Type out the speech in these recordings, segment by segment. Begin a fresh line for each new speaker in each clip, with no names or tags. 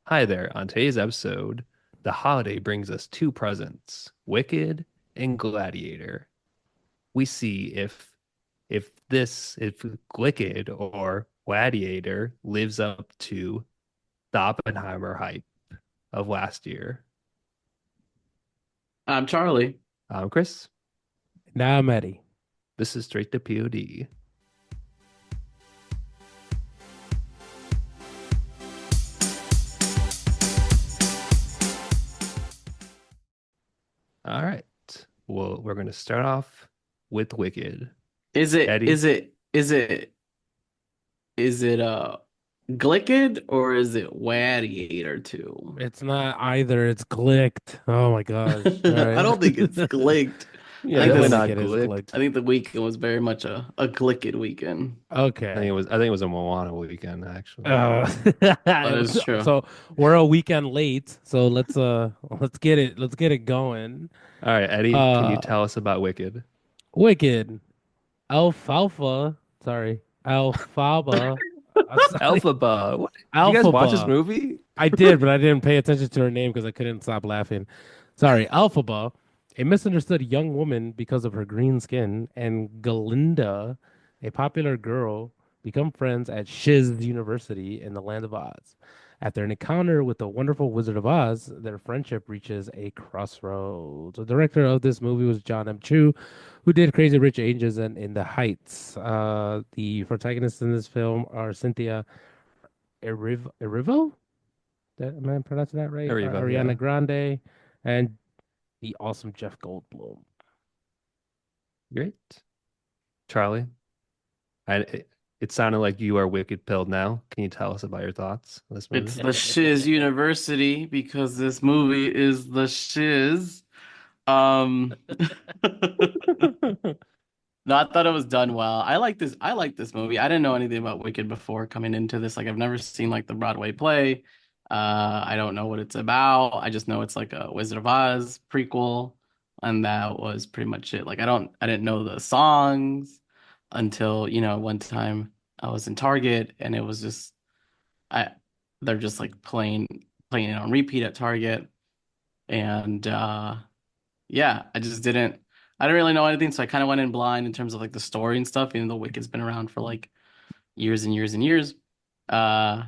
Hi there. On today's episode, the holiday brings us two presents, Wicked and Gladiator. We see if Glicked or Gladiator lives up to the Oppenheimer hype of last year.
I'm Charlie.
I'm Chris.
Now I'm Eddie.
This is straight to POD. All right. Well, we're going to start off with Wicked.
Is it
Eddie,
is it is it is it Glicked or is it Gladiator 2?
It's not either. It's Glicked. Oh my gosh. All
I
right.
don't think it's Glicked. I
yeah,
think
definitely
this
not
It is
Glicked.
I
Glicked.
think the weekend was very much a Glicked weekend.
Okay.
I think it was a Moana weekend actually.
Uh,
That is true.
so we're a weekend late. So let's get it going.
All right, Eddie, can you
Uh,
tell us about Wicked?
Wicked. Alfalfa. Sorry. Alfaba. Sorry.
Elphaba. What? Did you guys watch this
Alphaba.
movie?
I did, but I didn't pay attention to her name because I couldn't stop laughing. Sorry, Alphaba, a misunderstood young woman because of her green skin, and Galinda, a popular girl, become friends at Shiz University in the Land of Oz. After an encounter with the wonderful Wizard of Oz, their friendship reaches a crossroads. The director of this movie was John M. Chu, who did Crazy Rich Asians and In the Heights. The protagonists in this film are Cynthia Erivo? Am I pronouncing that right?
Arriva,
Ariana
yeah.
Grande and the awesome Jeff Goldblum.
Great. Charlie, it sounded like you are Wicked pilled now. Can you tell us about your thoughts on this
It's
movie?
the Shiz University because this movie is the Shiz. Um No, I thought it was done well. I like this movie. I didn't know anything about Wicked before coming into this. Like I've never seen like the Broadway play. I don't know what it's about. I just know it's like a Wizard of Oz prequel, and that was pretty much it. Like I didn't know the songs until, one time I was in Target and it was just I they're just like playing it on repeat at Target. And yeah, I didn't really know anything, so I kind of went in blind in terms of like the story and stuff, even though Wicked's been around for like years and years and years. Uh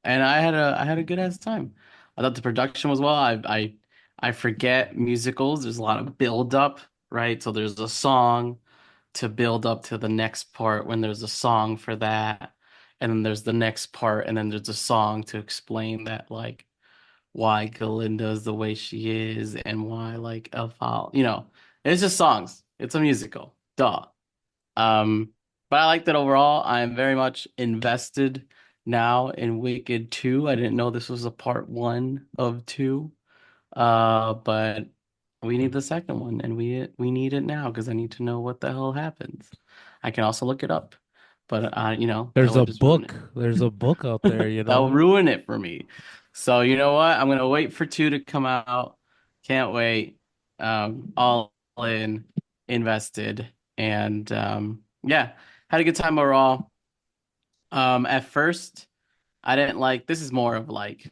and I had a good ass time. I thought the production was well. I forget musicals. There's a lot of build up, right? So there's a song to build up to the next part when there's a song for that. And then there's the next part, and then there's a song to explain that like why Galinda is the way she is and why like Elphal, it's just songs. It's a musical. Duh. Um, but I like that overall. I am very much invested now in Wicked 2. I didn't know this was a part one of two. But we need the second one and we need it now because I need to know what the hell happens. I can also look it up, but that
There's
would
a
just ruin
book.
it.
There's a book out there,
That will ruin it for me. So you know what? I'm gonna wait for two to come out. Can't wait. All in, invested, and yeah, had a good time overall. At first, I didn't like. This is more of like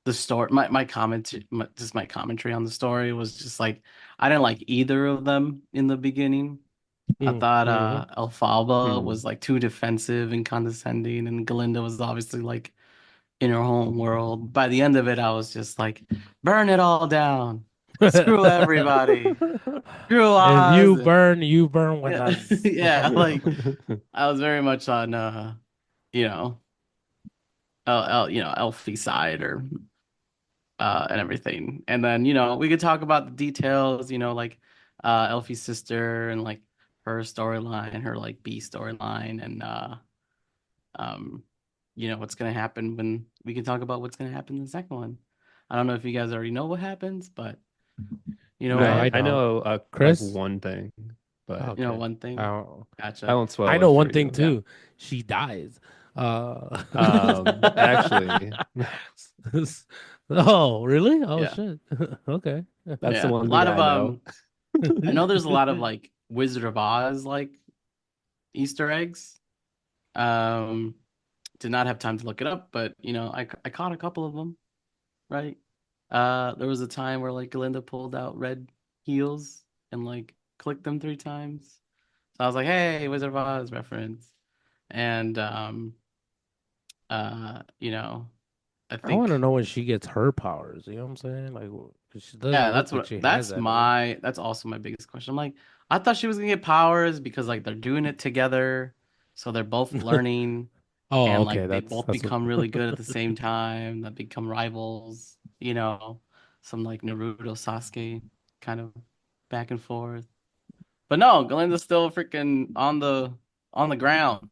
the story. My comment, just my commentary on the story was just like I didn't like either of them in the beginning. I thought
Mm-hmm.
Elphaba
Hmm.
was like too defensive and condescending, and Glinda was obviously like in her home world. By the end of it, I was just like, burn it all down. Screw everybody. Screw
If
Oz.
you burn with
Yeah,
us.
yeah, like I was very much on you know, Elfie side or and everything. And then, we could talk about the details, like Elfie's sister and like her storyline, her like B storyline and um what's gonna happen when we can talk about what's gonna happen in the second one. I don't know if you guys already know what happens, but you know
No,
I
I
what?
I
don't.
know like
Chris?
one thing, but
You know
Okay.
one
I
thing.
don't.
I
Gotcha.
won't
I
spoil it
know
for
one thing
you.
Yeah.
too. She dies. Uh
Actually,
Oh, really? Oh
Yeah.
shit. Okay.
that's the
Yeah. A
one thing
lot of
I know.
I know there's a lot of like Wizard of Oz like Easter eggs. Um did not have time to look it up, but I caught a couple of them, right? There was a time where like Glinda pulled out red heels and like clicked them 3 times. So I was like, hey, Wizard of Oz reference. And you know, I
I want to
think
know when she gets her powers. You know what I'm saying? Like, 'cause she
yeah,
doesn't look like she has
that's
any.
my that's also my biggest question. I'm like, I thought she was gonna get powers because like they're doing it together, so they're both learning
Oh,
and
okay.
like they
That's
both
that's what.
become really good at the same time, that become rivals, some like Naruto Sasuke kind of back and forth. But no, Glinda's still freaking on the ground.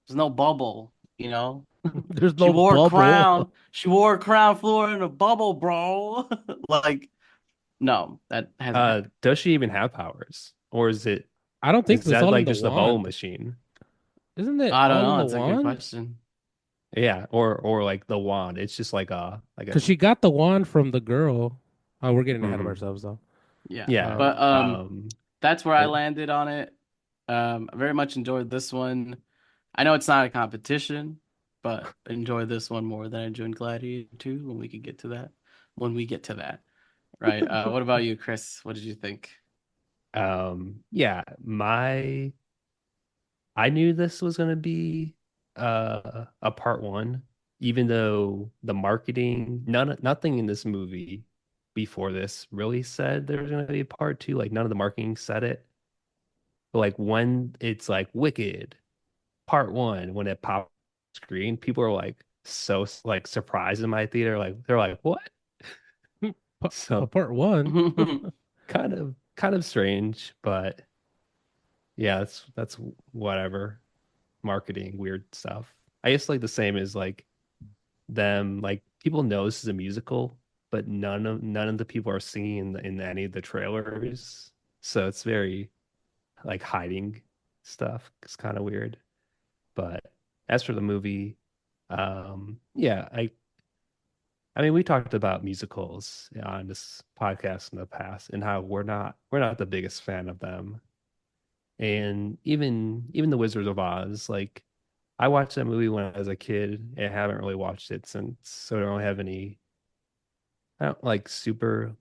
There's no bubble, you know?
There's
She
no
wore a
bubble.
crown. She wore a crown, flew her in a bubble, bro. Like, no, that hasn't happened.
Does she even have powers? Or
I don't think
is
so. It's
that
all in
like
the
just a bubble
wand.
machine?
Isn't it
I don't
all in
know.
the
It's a good
wand?
question.
Yeah, or like the wand. It's just like a
Because she got the wand from the girl. Oh, we're getting ahead of
mhm.
ourselves though.
Yeah.
Yeah.
Uh,
But that's where I
But
landed on it. I very much enjoyed this one. I know it's not a competition, but I enjoyed this one more than I enjoyed Gladiator 2 when we could get to that. When we get to that. Right. What about you, Chris? What did you think?
yeah, my I knew this was gonna be a part one, even though the marketing, nothing in this movie before this really said there was gonna be a part two. Like none of the marketing said it. But like when it's like Wicked part one, when it popped on the screen, people are like so like surprised in my theater. Like they're like, what? So
part one.
kind of strange, but yeah, that's whatever. Marketing, weird stuff. I guess like the same as like them, like people know this is a musical, but none of the people are singing in any of the trailers. So it's very like hiding stuff. It's kind of weird. But as for the movie, yeah, I mean we talked about musicals on this podcast in the past and how we're not the biggest fan of them. And even the Wizards of Oz, like I watched that movie when I was a kid and haven't really watched it since, so I don't have any. I don't like super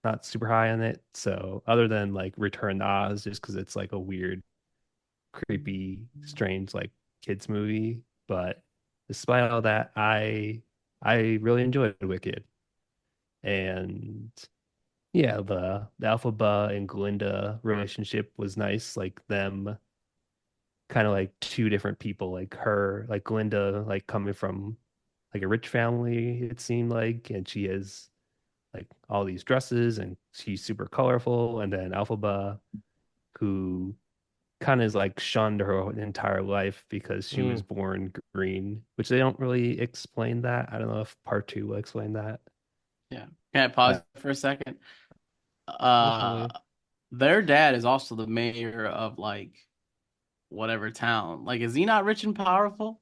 not super high on it. So other than like Return to Oz, just because it's like a weird, creepy, strange like kids movie. But despite all that, I really enjoyed Wicked, and yeah, the Alphaba and Glinda relationship was nice. Like them kind of like two different people, like her, like Glinda, like coming from like a rich family, it seemed like, and she has like all these dresses and she's super colorful. And then Alphaba, who kind of is like shunned her entire life because she was
Mm,
born green, which they don't really explain that. I don't know if part two will explain that.
Yeah. Can I
Uh,
pause for a second? Uh,
definitely.
their dad is also the mayor of like whatever town. Like, is he not rich and powerful?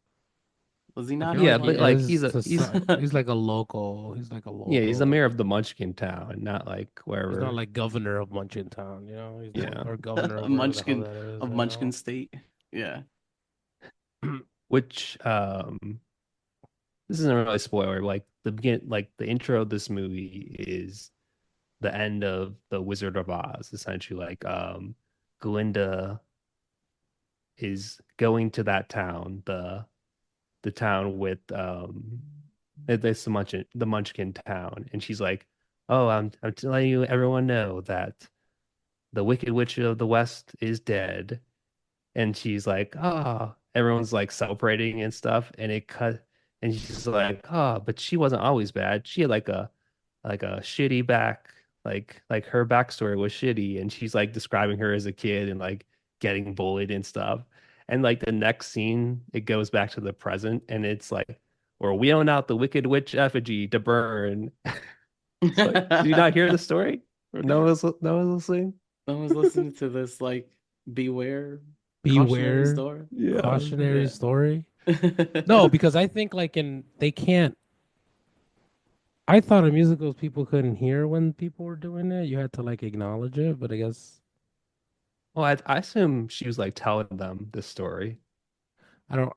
Was he
I
not
feel
yeah,
like
like
he
but
a
like
is to
he's
he's like a local. He's like a
yeah, he's the mayor
local.
of the Munchkin town, not like
He's not
wherever.
like governor of Munchin Town, He's not,
Yeah.
or governor
a
of wherever the hell
munchkin
that is,
of Munchkin State? Yeah.
Which this isn't really a spoiler. Like the intro of this movie is the end of the Wizard of Oz, essentially. Like Glinda is going to that town, the town with it's the Munchkin town, and she's like, "Oh, I'm letting you everyone know that the Wicked Witch of the West is dead." And she's like, "Ah," everyone's like celebrating and stuff, and it cut, and she's like, "Ah," but she wasn't always bad. She had like a shitty back, like her backstory was shitty, and she's like describing her as a kid and like getting bullied and stuff. And like the next scene, it goes back to the present, and it's like, we're wheeling out the Wicked Witch effigy to burn. It's like, did you not hear the story? No one was listening.
No one's listening to this like beware cautionary
Beware,
story.
Yeah.
cautionary
Yeah.
story. No, because I think like in they can't. I thought in musicals people couldn't hear when people were doing it. You had to like acknowledge it, but I guess
Well, I assume she was like telling them this story.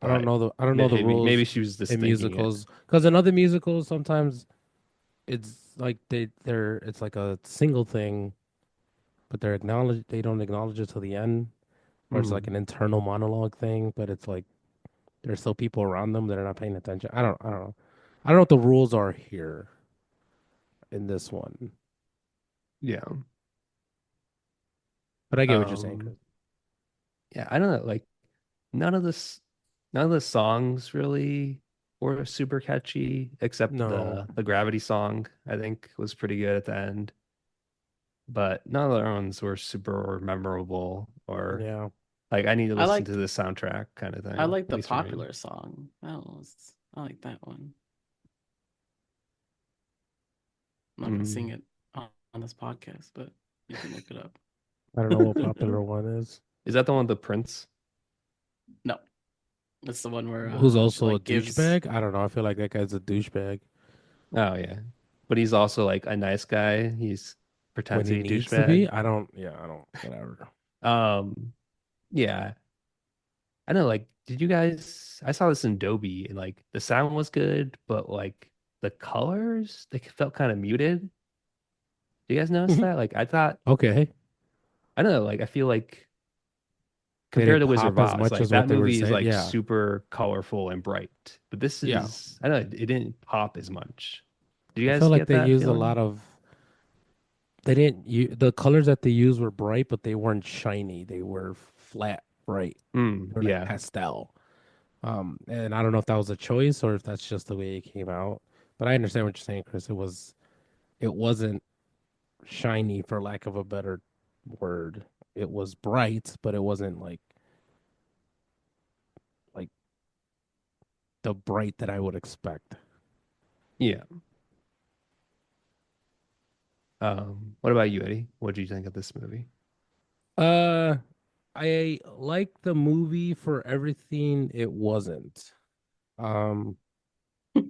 but
I don't know the
maybe
rules
she was just
in
thinking it.
musicals because in other musicals sometimes it's like they're it's like a single thing, but they don't acknowledge it till the end, or it's like
Mm,
an internal monologue thing, but it's like there's still people around them that are not paying attention. I don't know. I don't know what the rules are here in this one,
yeah.
but I get what you're saying,
Um,
Chris.
yeah, I don't know. Like none of this, none of the songs really were super catchy, except
No,
the Gravity song, I think was pretty good at the end. But none of the other ones were super memorable or
yeah,
like I need to
I
listen to
like
the soundtrack kind of
I
thing,
like
at
the
least for me.
popular song. I don't know. I like that one. I'm not gonna sing
Mm.
it on this podcast, but you can look it up.
I don't know what popular one is.
Is that the one with the Prince?
No, that's the one where
Who's
she
also a
like gives.
douchebag? I don't know. I feel like that guy's a douchebag
Oh yeah. But he's also like a nice guy. He's
when
pretends to
he
be a
needs to be.
douchebag.
I don't. Yeah, I don't. Whatever.
Yeah. I know, like, did you guys I saw this in Dolby and like the sound was good, but like the colors, they felt kind of muted. Do you guys notice that? Like I thought
Okay,
I don't know, like I feel like
they
compared
didn't
to Wizard of
pop as
Oz,
much
like
as what
that
they were
movie is
saying.
like
Yeah,
super colorful and bright. But this
yeah.
is I don't know, it didn't pop as much. Do you
I
guys
felt like
get
they
that
used a
feeling?
lot of. They didn't. The colors that they used were bright, but they weren't shiny. They were flat, bright.
Mm,
They were like
yeah.
pastel. And I don't know if that was a choice or if that's just the way it came out. But I understand what you're saying, Chris. It wasn't shiny for lack of a better word. It was bright, but it wasn't like the bright that I would expect.
Yeah. What about you, Eddie? What did you think of this movie?
Uh, I like the movie for everything it wasn't. Um,
I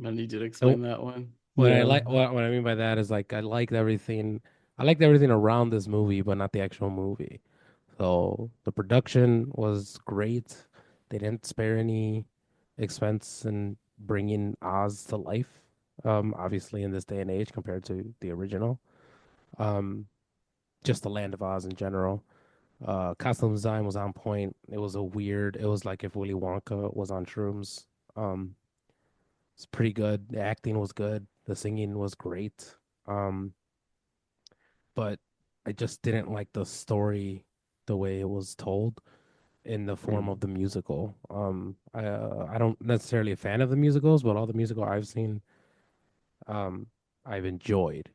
need you to
and
explain that one.
Yeah.
what I mean by that is like I liked everything around this movie, but not the actual movie. So the production was great. They didn't spare any expense in bringing Oz to life. Obviously in this day and age compared to the original. Um, just the Land of Oz in general. Costume design was on point. It was like if Willy Wonka was on shrooms. Um, it's pretty good. The acting was good. The singing was great. Um, but I just didn't like the story the way it was told in the form of
Mm.
the musical. I don't necessarily a fan of the musicals, but all the musical I've seen, um, I've enjoyed.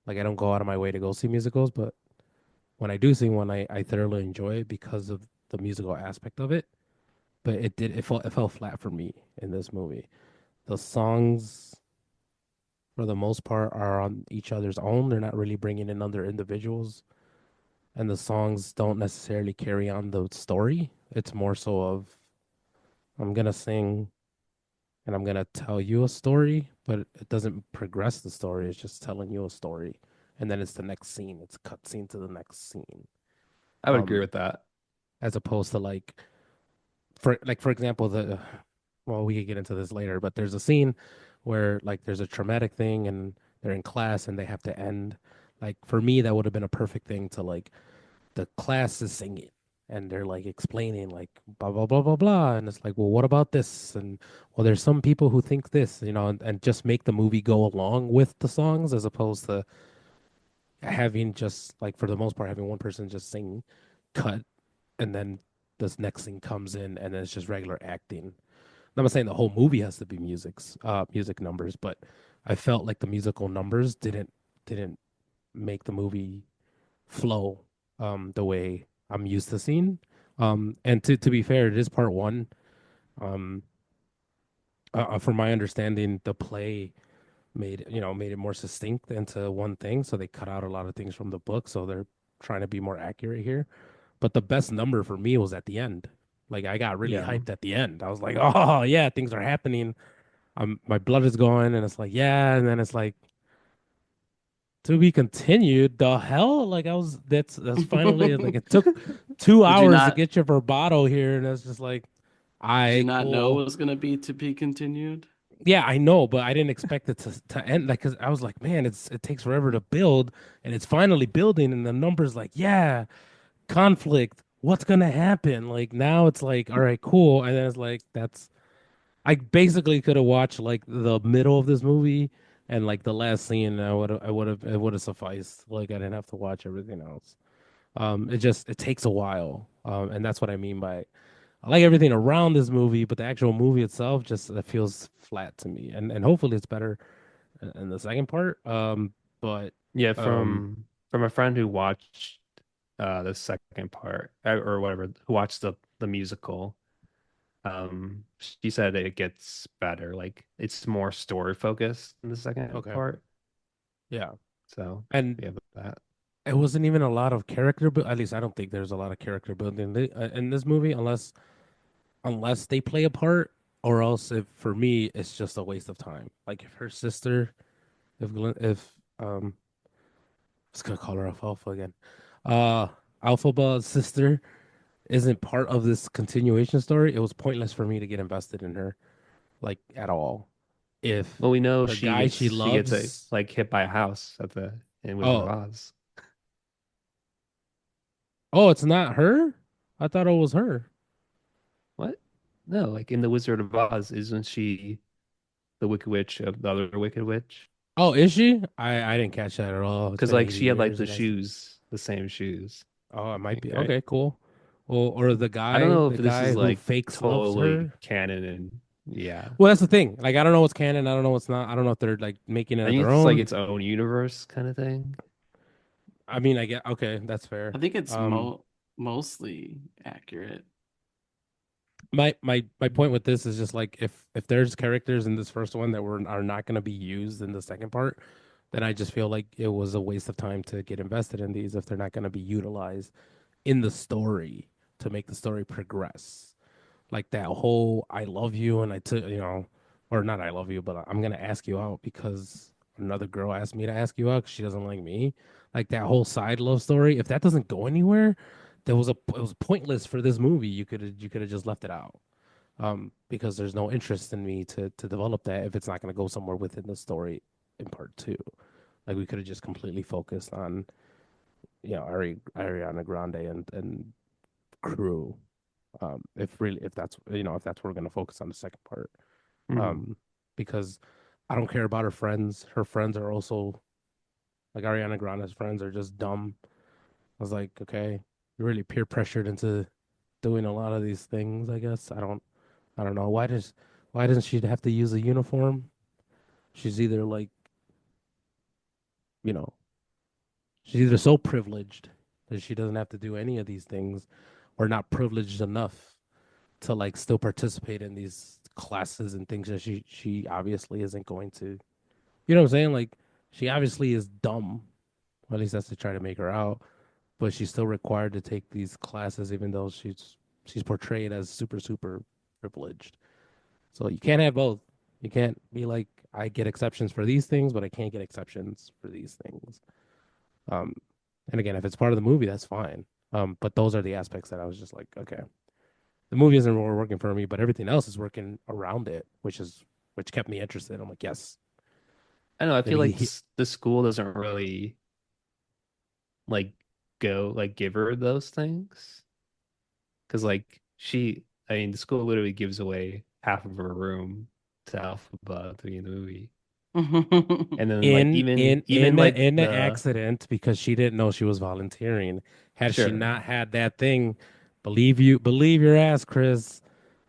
Like I don't go out of my way to go see musicals, but when I do see one, I thoroughly enjoy it because of the musical aspect of it. But it fell flat for me in this movie. The songs, for the most part, are on each other's own. They're not really bringing in other individuals, and the songs don't necessarily carry on the story. It's more so of I'm gonna sing and I'm gonna tell you a story, but it doesn't progress the story. It's just telling you a story, and then it's the next scene. It's cut scene to the next scene.
I would agree
Um,
with that.
as opposed to for example, the well, we could get into this later, but there's a scene where like there's a traumatic thing and they're in class and they have to end. Like for me, that would have been a perfect thing to like the class is singing and they're like explaining like blah blah blah blah blah, and it's like, well, what about this? And well, there's some people who think this, and just make the movie go along with the songs as opposed to having just like for the most part having one person just sing, cut, and then this next thing comes in and then it's just regular acting. I'm not saying the whole movie has to be music numbers, but I felt like the musical numbers didn't make the movie flow the way I'm used to seeing. And to be fair, it is part one. Um, from my understanding, the play made it more succinct into one thing, so they cut out a lot of things from the book, so they're trying to be more accurate here. But the best number for me was at the end. Like I got really
Yeah.
hyped at the end. I was like, oh yeah, things are happening. My blood is going, and it's like yeah, and then it's like To be continued. The hell? Like I was that's finally like it took
Did you
2 hours to
not
get your bravado here, and that's just like, all
did you
right,
not know it
cool.
was gonna be to be continued?
Yeah, I know, but I didn't expect it to end like because I was like, man, it takes forever to build, and it's finally building, and the numbers like, yeah, conflict. What's gonna happen? Like now it's like, all right, cool, and then it's like that's I basically could have watched like the middle of this movie and like the last scene, and it would have sufficed. Like I didn't have to watch everything else. It takes a while, and that's what I mean by I like everything around this movie, but the actual movie itself just it feels flat to me, and hopefully it's better in the second part. But
Yeah,
um,
from a friend who watched the second part or whatever, who watched the musical. She said it gets better. Like it's more story focused in the second
okay,
part.
yeah,
So
and
we have that.
it wasn't even a lot of character, but at least I don't think there's a lot of character building in this movie, unless they play a part, or else if for me it's just a waste of time. Like if her sister, if I was gonna call her Alfalfa again, uh, Alphaba's sister isn't part of this continuation story, it was pointless for me to get invested in her like at all. If
Well, we know
the guy she
she gets a
loves,
like hit by a house at the in Wizard of
oh,
Oz.
oh, it's not her. I thought it was her.
What? No, like in the Wizard of Oz, isn't she the Wicked Witch of the other Wicked Witch?
Oh, is she? I didn't catch that at all. It's
Because
been
like
80
she had like
years,
the
and that's
shoes, the same shoes,
oh, it
I
might
think,
be
right?
okay, cool. Well, or
I don't know if
the
this is
guy who
like
fakes loves
totally
her.
canon and yeah.
Well, that's the thing. Like, I don't know what's canon. I don't know what's not. I don't know if they're like making it
I
of
think
their
it's like
own.
its own universe kind of thing.
I mean, I get okay, that's
I
fair.
think it's
Um,
mostly accurate.
my point with this is just like if there's characters in this first one that were are not going to be used in the second part, then I just feel like it was a waste of time to get invested in these if they're not going to be utilized in the story to make the story progress. Like that whole I love you and I took, or not I love you, but I'm going to ask you out because another girl asked me to ask you out because she doesn't like me. Like that whole side love story, if that doesn't go anywhere, it was pointless for this movie. You could have just left it out. Because there's no interest in me to develop that if it's not going to go somewhere within the story in part two. Like we could have just completely focused on Ariana Grande and crew. If really if that's if that's what we're going to focus on the second part.
Hmm.
Um, because I don't care about her friends. Her friends are also like Ariana Grande's friends are just dumb. I was like, okay, you're really peer pressured into doing a lot of these things. I guess I don't know why doesn't she have to use a uniform? She's either like you know she's either so privileged that she doesn't have to do any of these things, or not privileged enough to like still participate in these classes and things that she obviously isn't going to. You know what I'm saying? Like she obviously is dumb. Or at least that's to try to make her out. But she's still required to take these classes, even though she's portrayed as super privileged. So you can't have both. You can't be like, I get exceptions for these things, but I can't get exceptions for these things. Um, and again, if it's part of the movie, that's fine. But those are the aspects that I was just like, okay, the movie isn't really working for me, but everything else is working around it, which kept me interested. I'm like, yes,
I don't know. I
let
feel
me
like
get
the school doesn't really like go like give her those things because like I mean, the school literally gives away half of her room to Alphaba at the beginning of the movie, and then like even like
in the
the
accident because she didn't know she was volunteering. Had she
sure.
not had that thing, believe your ass, Chris,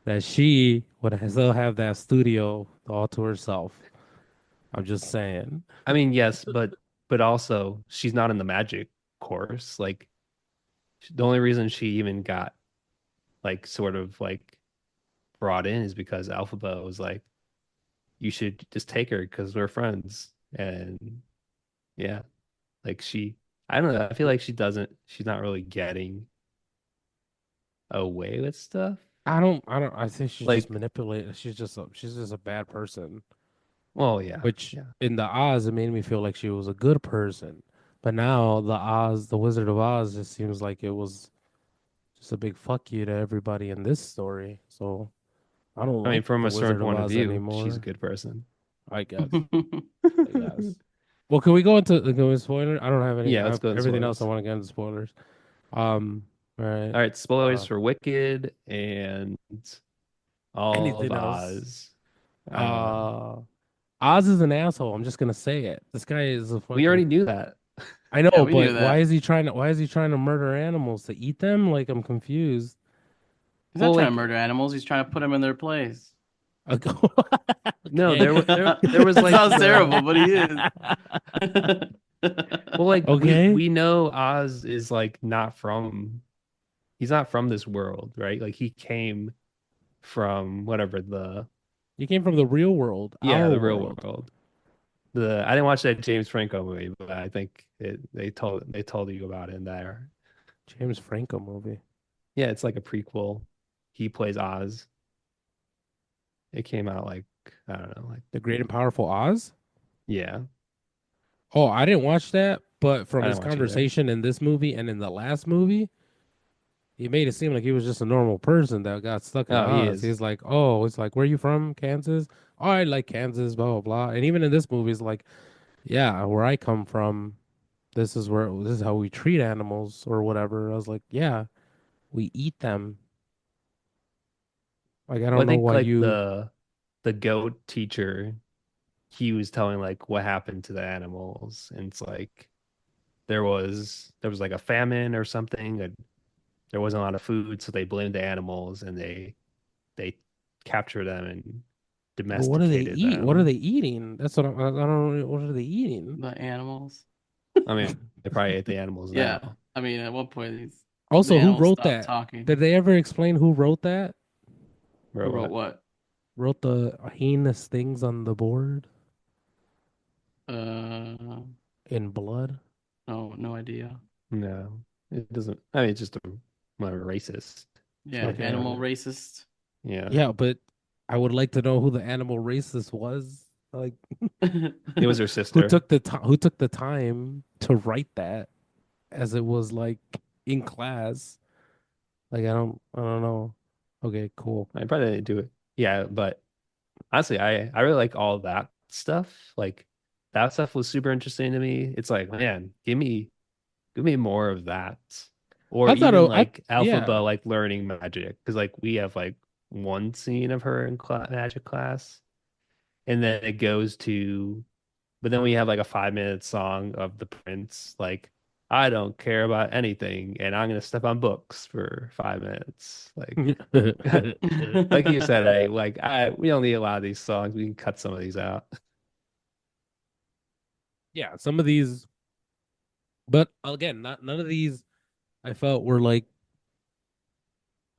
that she would still have that studio all to herself. I'm just saying.
I mean, yes, but also she's not in the magic course. Like the only reason she even got like sort of like brought in is because Alphaba was like, you should just take her because we're friends. And yeah, like I don't know. I feel like she's not really getting away with stuff.
I think she's just
Like,
manipulated. She's just a bad person.
Well, yeah,
which
yeah.
in the Oz, it made me feel like she was a good person. But now the Wizard of Oz, just seems like it was just a big fuck you to everybody in this story. So I don't
I mean,
like
from
the
a certain
Wizard of
point of
Oz
view, she's a
anymore.
good person.
I guess. I guess. Well, can we go into the spoiler? I don't have any.
Yeah,
I
let's
have
go to
everything else. I
spoilers.
want to get into spoilers. All right.
All right, spoilers
Uh,
for Wicked and all of
anything else?
Oz. Uh,
Uh, Oz is an asshole. I'm just gonna say it. This guy is a
we already
fucking.
knew that.
I
Yeah,
know,
we knew
but
that.
why is he trying to murder animals to eat them? Like I'm confused.
He's not
Well,
trying to
like
murder animals. He's trying to put them in their place.
no,
Okay.
there was
That
like
sounds
the
terrible, but he is.
well, like
Okay.
we know Oz is like not from he's not from this world, right? Like he came from whatever the
You came from the real world,
yeah,
our
the real
world.
world. The I didn't watch that James Franco movie, but I think they told you about it in there.
James Franco movie.
Yeah, it's like a prequel. He plays Oz. It came out like I don't know, like
The Great and Powerful Oz?
yeah.
Oh, I didn't watch that, but
I
from his
didn't watch either.
conversation in this movie and in the last movie, he made it seem like he was just a normal person that got stuck in
Oh, he
Oz.
is.
He's like, oh, it's like, where are you from? Kansas? Oh, I like Kansas, blah, blah, blah. And even in this movie, it's like, yeah, where I come from, this is how we treat animals or whatever. I was like, yeah, we eat them. Like, I
Well,
don't
I
know
think
why
like
you,
the goat teacher, he was telling like what happened to the animals, and it's like there was like a famine or something, and there wasn't a lot of food, so they blamed the animals and they captured them and
but what do they
domesticated
eat? What are
them.
they eating? That's what I don't know. What are they eating?
The animals.
I mean, they probably ate the animals
Yeah.
now.
I mean, at one point, the
Also, who
animals
wrote
stopped
that?
talking.
Did they ever explain who wrote that?
Or
Who wrote
what?
what?
Wrote the heinous things on the board
Uh,
in blood?
no, no idea.
No, it doesn't. I mean, it's just whatever racist
Yeah,
shit.
Okay.
animal
Whatever.
racist.
Yeah,
Yeah, but I would like to know who the animal racist was. Like,
it was her
who
sister.
took the time? Who took the time to write that? As it was like in class. Like, I don't know. Okay, cool.
I probably didn't do it. Yeah, but honestly, I really like all that stuff. Like that stuff was super interesting to me. It's like, man, give me more of that. Or
I thought,
even
I
like
yeah.
Alphaba like learning magic. Because like we have like one scene of her in magic class, and then it goes to but then we have like a 5 minute song of the Prince, like, I don't care about anything and I'm gonna step on books for 5 minutes. Like like you said, we don't need a lot of these songs. We can cut some of these out.
Yeah, some of these, but again, not none of these I felt were like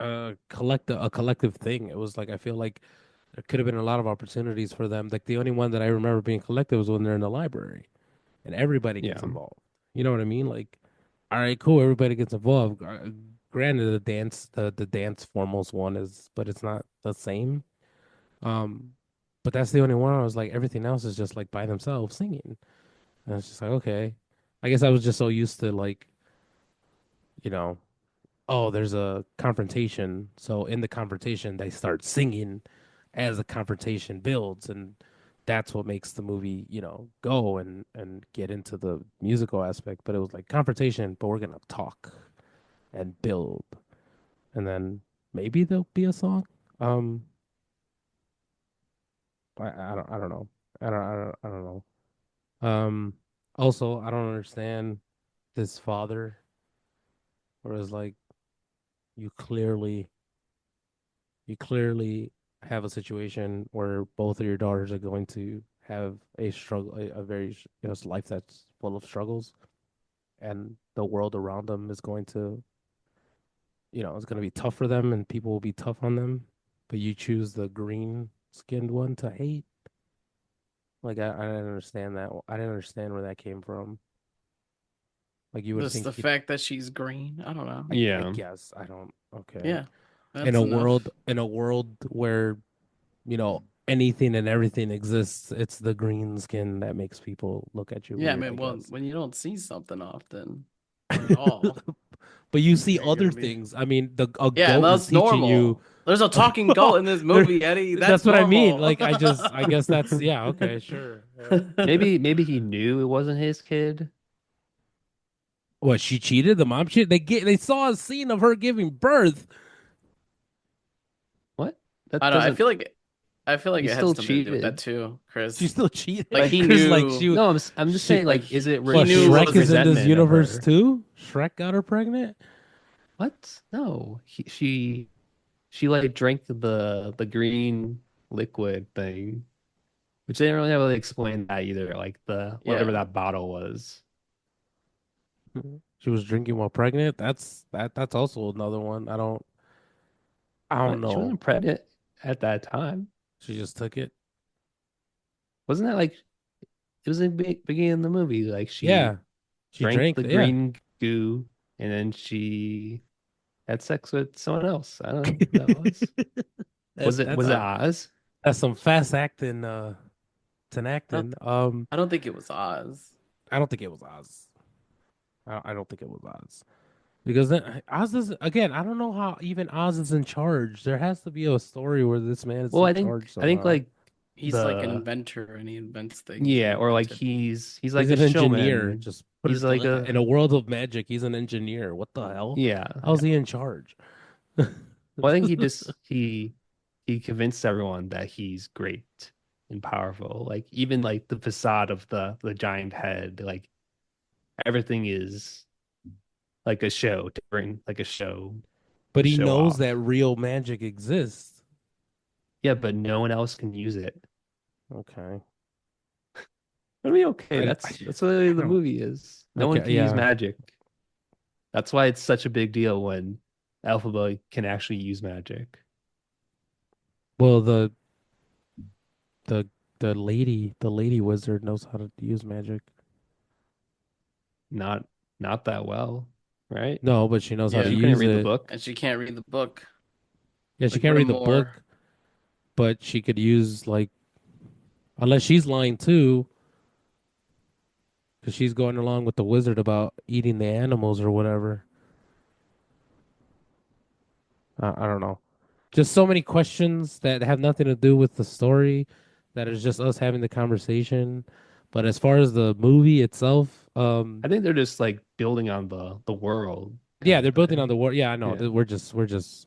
a collective thing. It was like I feel like there could have been a lot of opportunities for them. Like the only one that I remember being collective was when they're in the library and everybody gets
Yeah.
involved. You know what I mean? Like, all right, cool, everybody gets involved. Granted, the dance formals one is, but it's not the same. Um, but that's the only one. I was like, everything else is just like by themselves singing, and it's just like, okay. I guess I was just so used to like, you know, oh, there's a confrontation. So in the confrontation, they start singing as the confrontation builds, and that's what makes the movie, go and get into the musical aspect. But it was like confrontation, but we're gonna talk and build, and then maybe there'll be a song. Um, I don't know. I don't know. Also, I don't understand this father, where it's like you clearly you clearly have a situation where both of your daughters are going to have a struggle, a very life that's full of struggles, and the world around them is going to, it's going to be tough for them, and people will be tough on them. But you choose the green skinned one to hate. Like I didn't understand that. I didn't understand where that came from. Like you would
Just the
think,
fact that she's green. I don't know.
I
Yeah.
guess I don't. Okay.
Yeah, that's enough.
In a world where anything and everything exists. It's the green skin that makes people look at you
Yeah,
weird, I
man. Well,
guess.
when you don't see something often or at all,
But you see
you're
other
gonna be.
things. I mean, the a
Yeah,
goat is
that's
teaching you.
normal. There's a talking goat in this
There,
movie, Eddie.
that's
That's
what I mean.
normal.
Like, I guess that's yeah, okay, sure. Yeah.
Maybe he knew it wasn't his kid.
What, she cheated? The mom cheated? They saw a scene of her giving birth.
What? That
I don't know.
doesn't.
I feel like
He
it had
still
something to do with that
cheated.
too,
She
Chris.
still cheated.
Like
Like
he
Because like
knew,
she
no, I'm just
she
saying. Like, is it
he
what,
knew
is it
Shrek
what
is in this
resentment of
universe
her?
too? Shrek got her pregnant?
What? No, she like drank the green liquid thing, which they didn't really explain that either. Like the whatever
yeah.
that bottle was.
She was drinking while pregnant. That's also another one. I don't
What? She
know.
wasn't pregnant at that time.
She just took it.
Wasn't that like it was in the beginning of the movie? Like she
Yeah. She
drank
drank
the
yeah.
green goo and then she had sex with someone else. I don't know who that was.
That
Was
that's
it
I,
Oz?
that's some fast acting to
I don't
acting.
I don't think it was Oz.
I don't think it was Oz. I don't think it was Oz. Because then Oz is again, I don't know how even Oz is in charge. There has to be a story where this man is
Well,
in charge
I think
somehow.
like
He's like an
the
inventor and he invents things
yeah,
and
or like
invented.
he's
He's
like a
an engineer.
showman.
Just put
He's
it
like
in a
a
world of magic. He's an engineer. What the hell?
yeah,
How's
yeah.
he in charge?
Well, I think he convinced everyone that he's great and powerful. Like even like the facade of the giant head, like everything is like a show to bring like a show
But
to
he
show
knows that
off.
real magic exists.
Yeah, but no one else can use it.
Okay.
I mean, okay,
I
that's what the
don't.
movie is. No one
Okay.
can use
Yeah.
magic. That's why it's such a big deal when Alphaba can actually use magic.
Well, the the lady wizard knows how to use magic.
Not not that well, right?
No, but she knows how to
Yeah.
She couldn't
use
read the
it.
book.
And she can't read the book.
Yeah, she
Like
can't
what a
read the
more
book, but she could use like unless she's lying too, because she's going along with the wizard about eating the animals or whatever. I don't know. Just so many questions that have nothing to do with the story, that is just us having the conversation. But as far as the movie itself,
I think they're just like building on the world
yeah,
kind
they're
of
building on the
thing.
world. Yeah, I know.
Yeah.
We're just.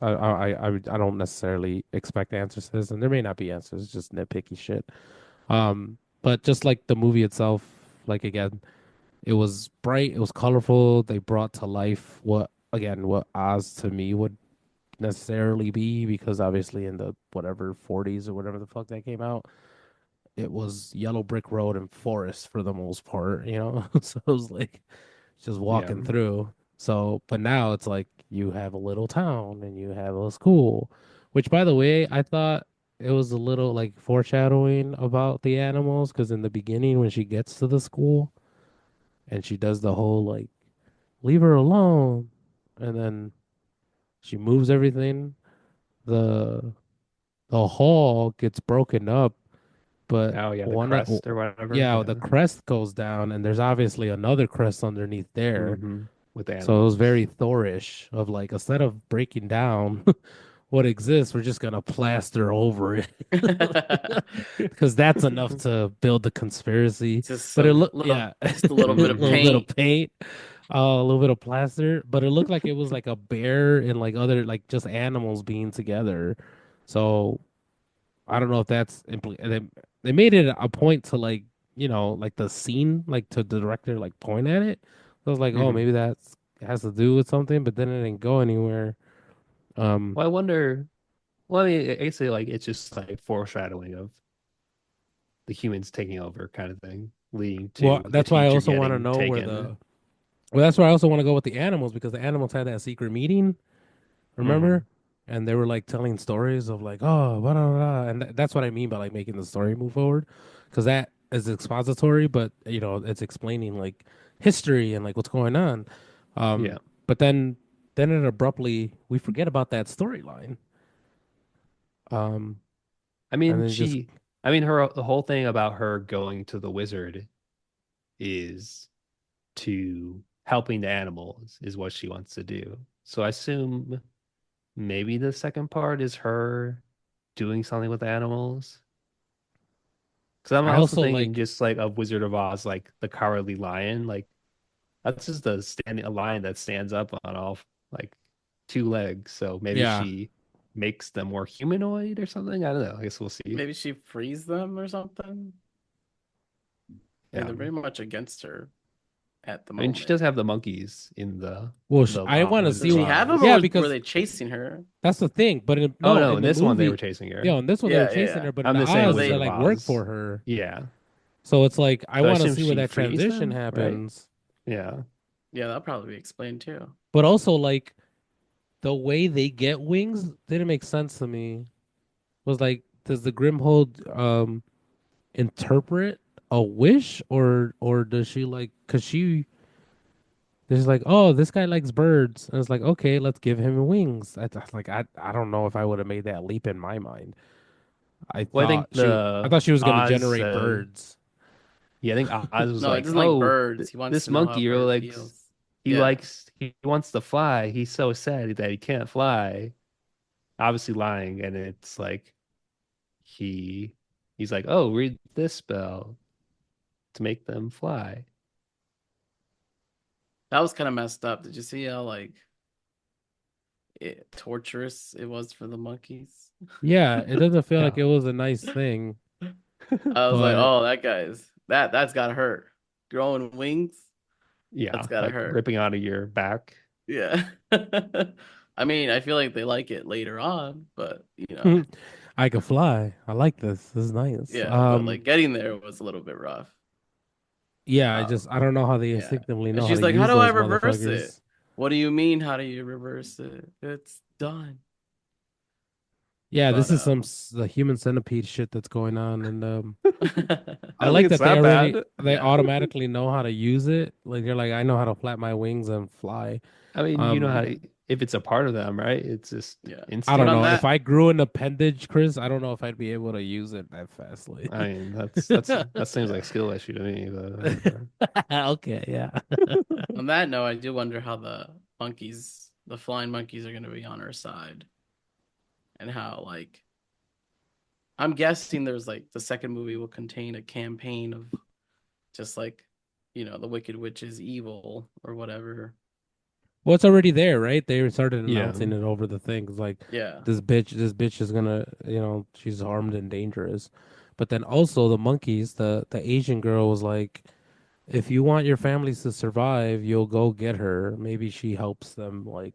I don't necessarily expect answers to this, and there may not be answers. It's just nitpicky shit. But just like the movie itself, like again, it was bright, it was colorful. They brought to life what Oz to me would necessarily be, because obviously in the whatever 40s or whatever the fuck that came out, it was yellow brick road and forest for the most part, you know. So it was like just
Yeah.
walking through. So, but now it's like you have a little town and you have a school, which by the way, I thought it was a little like foreshadowing about the animals, because in the beginning when she gets to the school and she does the whole like leave her alone, and then she moves everything, the the hall gets broken up, but
Oh yeah, the crest or whatever.
yeah, the
Yeah.
crest goes down and there's obviously another crest underneath there.
With
So it was
animals.
very Thorish of like, instead of breaking down what exists, we're just gonna plaster over it because that's enough to build the conspiracy.
just
But it
some
looked,
little
yeah,
just a
a
little bit of
little bit of
paint.
paint, a little bit of plaster, but it looked like it was like a bear and like other like just animals being together. So I don't know if that's they made it a point to like, like the scene, like to the director like point at it. So I was like, oh,
Hmm.
maybe that's has to do with something, but then it didn't go anywhere. Um,
Well, I wonder. Well, I mean, I guess like it's just like foreshadowing of the humans taking over kind of thing, leading
well,
to the
that's why I
teacher
also want to
getting
know where
taken.
the well, that's why I also want to go with the animals, because the animals had that secret meeting.
Hmm.
Remember? And they were like telling stories of like, oh, blah, blah, blah. And that's what I mean by like making the story move forward, because that is expository, but it's explaining like history and like what's going on.
Yeah.
But then it abruptly we forget about that storyline. Um,
I
and
mean,
then just
the whole thing about her going to the wizard is to helping the animals is what she wants to do. So I assume maybe the second part is her doing something with animals. Because I'm
I
also
also
thinking
like
just like of Wizard of Oz, like the Cowardly Lion, like that's just a lion that stands up on all like two legs. So maybe
yeah.
she makes them more humanoid or something. I don't know. I guess we'll see.
Maybe she frees them or something. I mean,
Yeah.
they're very much against her at the
I mean, she
moment.
does have the monkeys in the
Well,
the
I want to
Wizard
see.
Did
of
she have them,
Oz.
or
Yeah,
were
because
they chasing her?
that's the thing. But
Oh
no,
no,
in
in
the
this one they were
movie,
chasing
yeah,
her.
in this one they were
Yeah, yeah,
chasing
yeah.
her, but in
I'm
the
just saying
No,
Oz,
Wizard
they
they.
of
like work
Oz.
for her.
Yeah.
So it's like I
So I
want to
assume
see where
she
that
frees
transition
them, right?
happens.
Yeah.
Yeah, that'll probably be explained too.
But also like the way they get wings didn't make sense to me. Was like, does the Grimhold interpret a wish, or does she like? Cause she there's like, oh, this guy likes birds, and it's like, okay, let's give him wings. I don't know if I would have made that leap in my mind.
Well, I think
I
the
thought she was gonna
Oz
generate
said,
birds.
yeah, I think Oz was
No, it
like,
doesn't like
"Oh,
birds. He wants
this
to know how a
monkey really
bird
likes,
feels. Yeah,
he wants to fly. He's so sad that he can't fly." Obviously lying, and it's like he he's like, "Oh, read this spell to make them fly."
that was kind of messed up. Did you see how like torturous it was for the monkeys?
Yeah, it doesn't feel like
Yeah.
it was a nice thing,
I was like,
but
oh, that guy's that's gotta hurt. Growing wings, that's
Yeah,
gotta
like
hurt.
ripping out of your back.
Yeah. I mean, I feel like they like it later on, but you know,
I could fly. I like this. This is nice.
yeah, but like getting there was a little bit rough.
Yeah,
Um,
I don't know how they
yeah.
instinctively
And
know how
she's
to
like, how
use
do I
those
reverse it?
motherfuckers.
What do you mean, how do you reverse it? It's done.
Yeah, this
But
is the human centipede shit that's going on, and
I
I
don't think
like
it's
that they
that
already
bad.
they
yeah.
automatically know how to use it. Like they're like, I know how to flap my wings and fly.
I mean, you know how
Um,
Yeah.
to, if it's a part of them, right? It's just
Yeah.
I
But
don't
on
know
instinct.
if
that,
I grew an appendage, Chris. I don't know if I'd be able to use it that fastly.
I mean, that seems like
yeah.
skill issue to me, but whatever.
Okay, yeah.
On that note, I do wonder how the flying monkeys are gonna be on her side. And how like I'm guessing there's like the second movie will contain a campaign of just like, the Wicked Witch is evil or whatever.
Well, it's already there, right? They started
Yeah.
announcing it over the things like
Yeah.
this bitch is gonna, she's armed and dangerous. But then also the monkeys, the Asian girl was like, if you want your families to survive, you'll go get her. Maybe she helps them like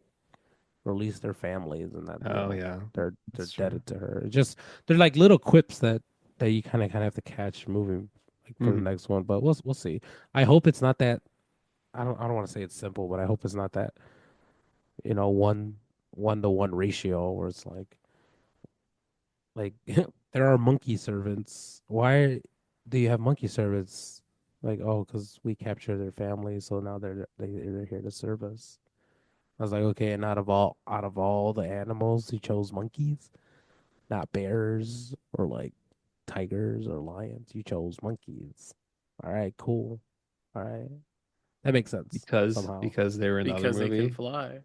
release their families, and that
Oh yeah,
they're
that's true.
dead to her. Just they're like little quips that you kind of have to catch moving like for the
Hmm.
next one. But we'll see. I hope it's not that. I don't want to say it's simple, but I hope it's not that one to one ratio where it's like there are monkey servants. Why do you have monkey servants? Like, oh, because we capture their families, so now they're here to serve us. I was like, okay, and out of all the animals, he chose monkeys, not bears or like tigers or lions. You chose monkeys. All right, cool. All right, that makes sense somehow.
Because they were in the other
Because they can
movie.
fly.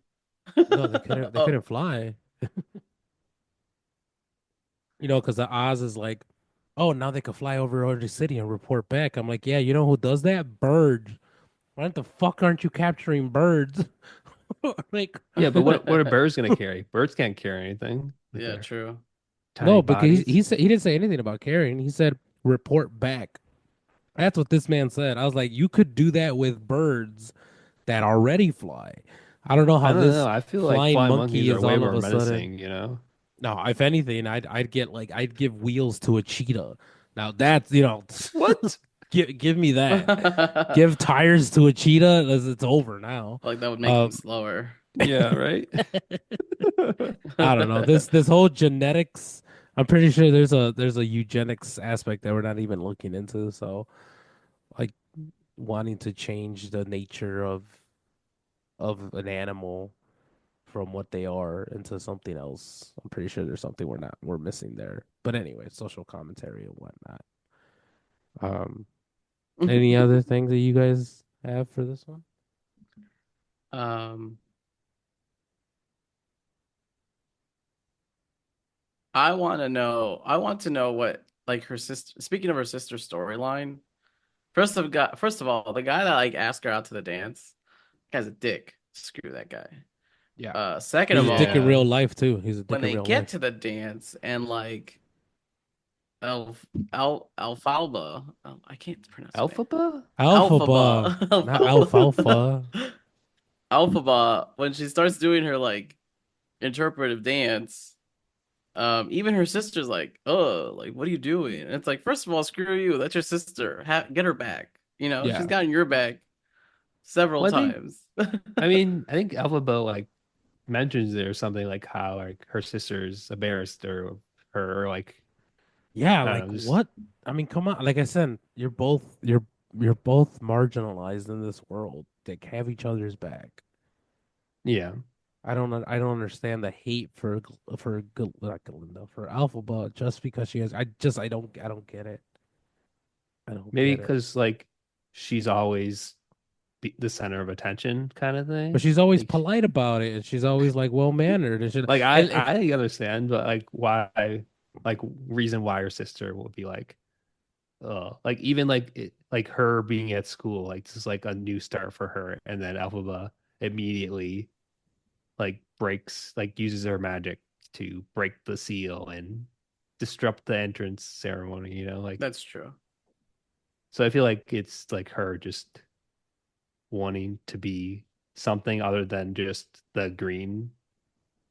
No, they couldn't. They couldn't
Oh,
fly. Because the Oz is like, oh, now they could fly over the city and report back. I'm like, yeah, you know who does that? Birds. Why the fuck aren't you capturing birds? Like,
Yeah, but what are birds gonna carry? Birds can't carry anything with
yeah,
their
true.
tiny
no, because
bodies.
he said he didn't say anything about carrying. He said report back. That's what this man said. I was like, you could do that with birds that already fly. I don't know
I
how
don't know.
this
I feel like
flying
flying
monkey
monkeys are
is
way
all of
more
a sudden.
menacing, you know?
No, if anything, I'd give wheels to a cheetah. Now that's
What?
give me that.
Like
Give tires to a cheetah. It's over now.
that would make them
Um,
slower.
Yeah, right?
I don't know this whole genetics. I'm pretty sure there's a eugenics aspect that we're not even looking into. So like wanting to change the nature of an animal from what they are into something else. I'm pretty sure there's something we're missing there. But anyway, social commentary and whatnot. Um, any other things that you guys have for this one?
Um, I want to know what like her sister. Speaking of her sister's storyline, first of all, the guy that like asked her out to the dance, guy's a dick. Screw that guy.
Yeah.
Second
He's
of
a dick in
all,
real
Yeah.
life too. He's a
when
dick in
they
real
get
life.
to the dance and like Alfalfa, I can't pronounce her name.
Alphaba?
Alphaba,
Alphaba,
not alfalfa.
Alphaba, when she starts doing her like interpretive dance, even her sister's like, "Oh, like what are you doing?" And it's like, first of all, screw you. That's your sister. Get her back. She's
Yeah.
gotten your back several
Well, I think
times.
I think Alphaba like mentions there something like how like her sister's embarrassed or her or like
Yeah,
I
like
don't know, just
what? I mean, come on. Like I said, you're both marginalized in this world. They have each other's back.
yeah.
I don't understand the hate for not Galinda for Alphaba just because she has. I don't get it. I don't
Maybe
get it.
because like she's always the center of attention kind of
But
thing.
she's always
Like
polite about it, and she's always like well mannered, and she
like
and
I understand, but like why like reason why her sister will be like even like like her being at school like this is like a new start for her, and then Alphaba immediately like breaks like uses her magic to break the seal and disrupt the entrance ceremony, like
That's true.
so I feel like it's like her just wanting to be something other than just the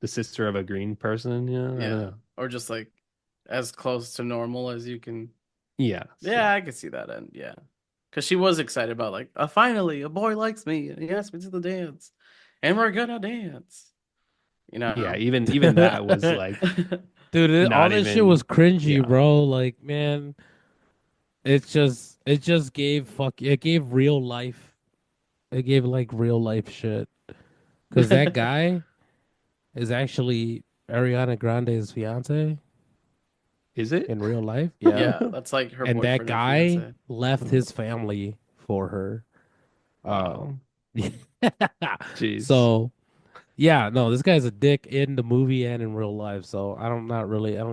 sister of a green person, I don't
Yeah,
know.
or just like as close to normal as you can.
Yeah,
Yeah, I can see that end. Yeah, because she was excited about like, finally, a boy likes me and he asked me to the dance, and we're gonna dance. You
yeah,
know.
even that was like
dude, all
not
this shit was
even
cringy,
yeah.
bro. Like man, it just gave it gave real life. It gave like real life shit because that guy is actually Ariana Grande's fiance
Is it?
in real life. Yeah.
Yeah, that's like her
And that
boyfriend or
guy
fiance.
left his family for her. Um,
Wow. Jeez.
so yeah, no, this guy's a dick in the movie and in real life. So I don't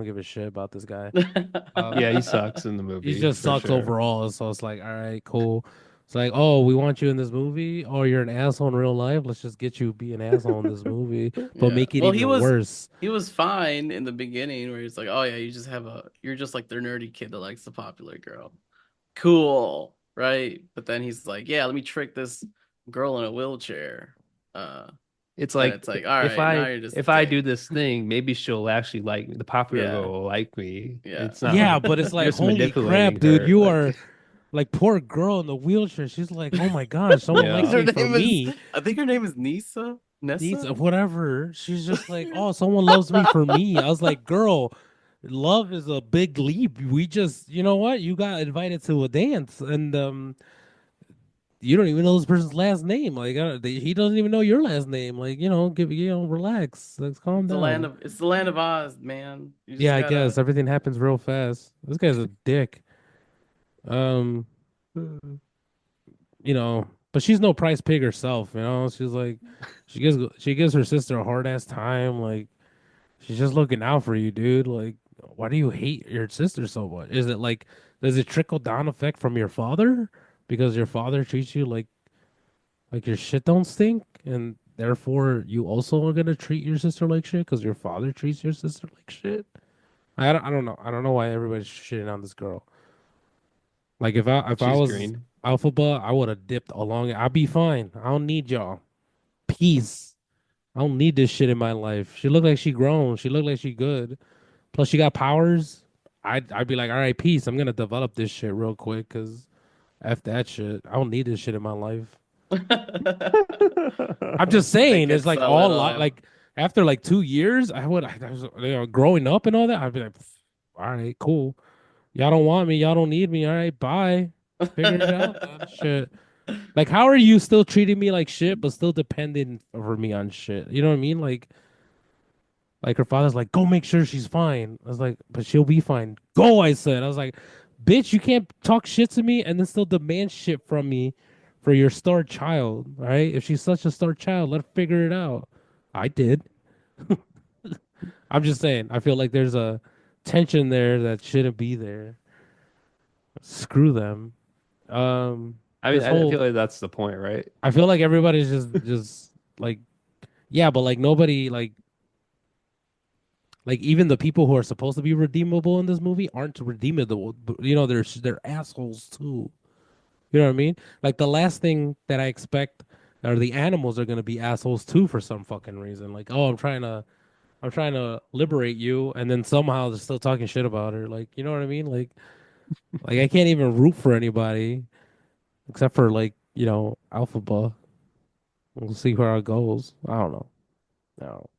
give a shit about this guy.
Yeah, he
Um,
sucks in the
he
movie
just
for
sucks
sure.
overall. So it's like, all right, cool. It's like, oh, we want you in this movie. Oh, you're an asshole in real life. Let's just get you be an asshole in this movie, but
Yeah.
make it
Well,
even worse.
he was fine in the beginning where he's like, "Oh yeah, you're just like the nerdy kid that likes the popular girl." Cool, right? But then he's like, "Yeah, let me trick this girl in a wheelchair." Uh
It's
then
like
it's like, "All
if
right, now
I
you're just a
if I do
dick."
this thing, maybe she'll actually like the popular
Yeah.
girl will like me.
Yeah.
It's not
Yeah,
like
but it's like,
you're just
holy
manipulating
crap, dude,
her.
you
Like,
are like poor girl in the wheelchair. She's like, oh my gosh, someone likes
yeah,
Her
me for
name is
me.
I think her name is
Needs
Nessa?
whatever. She's just like, oh, someone loves me for me. I was like, girl, love is a big leap. We just, you know what? You got invited to a dance, and you don't even know this person's last name. Like, he doesn't even know your last name. Like, relax. Let's calm down.
It's the land of Oz, man. You
Yeah,
just
I guess
gotta
everything happens real fast. This guy's a dick. Um, but she's no price pig herself. She's like, she gives her sister a hard ass time. Like, she's just looking out for you, dude. Like, why do you hate your sister so much? Is it like, does it trickle down effect from your father because your father treats you like your shit don't stink, and therefore you also are gonna treat your sister like shit because your father treats your sister like shit? I don't know. I don't know why everybody's shitting on this girl. Like if I
she's
was
green.
Alphaba, I would have dipped along it. I'd be fine. I don't need y'all. Peace. I don't need this shit in my life. She looked like she grown. She looked like she good. Plus she got powers. I'd be like, all right, peace. I'm gonna develop this shit real quick because f that shit. I don't need this shit in my life. I'm just
they
saying, it's
could
like
sell it
all
off.
like after like 2 years, I was growing up and all that. I'd be like, all right, cool. Y'all don't want me. Y'all don't need me. All right, bye. Figure it out then. Shit. Like, how are you still treating me like shit, but still depending over me on shit? You know what I mean? Like her father's like, go make sure she's fine. I was like, but she'll be fine. Go, I said. I was like, bitch, you can't talk shit to me and then still demand shit from me for your star child. All right? If she's such a star child, let her figure it out. I did. I'm just saying. I feel like there's a tension there that shouldn't be there. Screw them.
I mean,
This
I feel
whole
like that's the point, right?
I feel like everybody's just like yeah, but like nobody like even the people who are supposed to be redeemable in this movie aren't redeemable. You know, they're assholes too. You know what I mean? Like the last thing that I expect are the animals are gonna be assholes too for some fucking reason. Like, oh, I'm trying to liberate you, and then somehow they're still talking shit about her. Like, you know what I mean? Like I can't even root for anybody except for like Alphaba. We'll see where it goes. I don't know. No.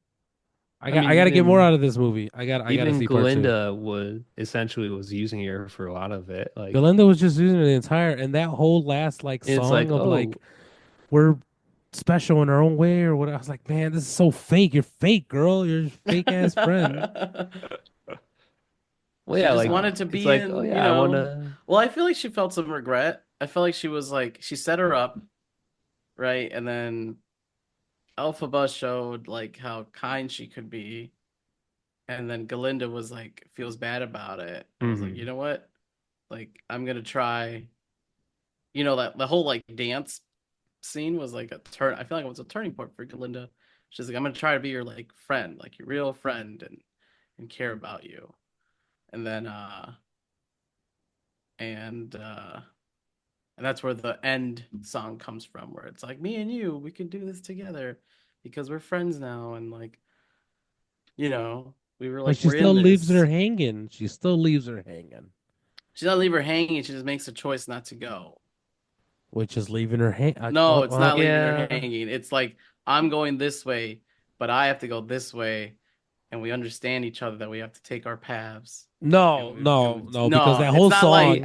I mean,
I got to get more
even
out of this movie. I got to
Even
see part two.
Glinda was using her for a lot of it. Like
Galinda was just using the entire and that whole last like
it's
song
like,
of
oh,
like we're special in our own way or what. I was like, man, this is so fake. You're fake, girl. You're a fake ass friend.
well,
she
yeah,
just
like
wanted to
it's
be
like, oh
in,
yeah, I wanna.
well, I feel like she felt some regret. I feel like she was like she set her up, right? And then Elphaba showed like how kind she could be. And then Galinda was like feels bad about it and was like, you
Mhm.
know what? Like I'm gonna try. That the whole like dance scene was like a turn. I feel like it was a turning point for Galinda. She's like, I'm gonna try to be your like friend, like your real friend, and care about you. And then and uh and that's where the end song comes from, where it's like me and you, we can do this together because we're friends now, and like we were
But
like
she
we're
still
in
leaves her
this.
hanging. She still leaves her hanging,
She doesn't leave her hanging. She just makes a choice not to go.
which is leaving her hang.
No, it's not leaving her
Yeah,
hanging. It's like I'm going this way, but I have to go this way, and we understand each other that we have to take our paths. And
No, because
no, it's not
see,
like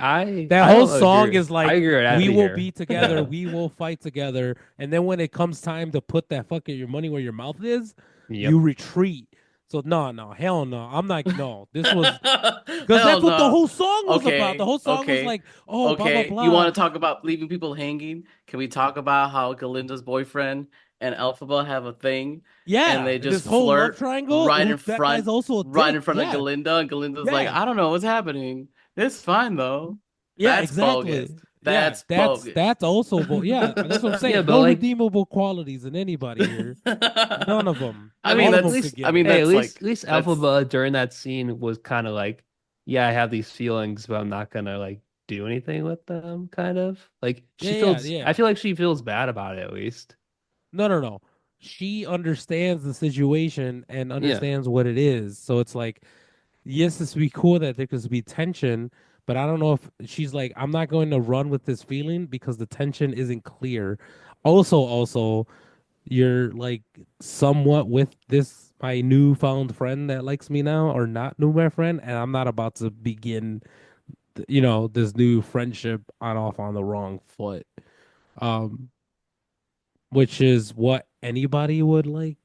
that
I
whole
don't
song
agree.
is
I
like,
agree with
we
Abby
will be
here.
together,
Yeah,
we will fight together, and then when it comes time to put that fucking your money where your mouth is, you
yep.
retreat. So no, hell no. I'm like, no. This was because that's
hell
what the
no.
whole song was about. The
Okay,
whole song was
okay,
like, oh, blah blah
okay. You
blah.
want to talk about leaving people hanging? Can we talk about how Galinda's boyfriend and Elphaba have a thing, and
Yeah,
they just
this whole love
flirt
triangle. Who that guy's also a
right
dick.
in front of
Yeah,
Galinda, and Galinda's like,
yeah,
I don't know what's happening. It's fine though.
yeah,
That's bogus.
exactly. Yeah,
That's bogus.
that's also yeah. That's what I'm
Yeah,
saying.
but
No
like,
redeemable qualities in anybody here. None of them.
I mean,
All of
at
them
least,
could get it.
hey,
that's like
at least
that's
Alphaba during that scene was kind of like, yeah, I have these feelings, but I'm not gonna like do anything with them. Kind of like I
Yeah.
feel like she feels bad about it at least.
No. She understands the situation and
Yeah.
understands what it is. So it's like, yes, this would be cool that there could be tension, but I don't know if she's like, I'm not going to run with this feeling because the tension isn't clear. Also, you're like somewhat with this my newfound friend that likes me now or not new my friend, and I'm not about to begin, this new friendship on off on the wrong foot. Um, which is what anybody would like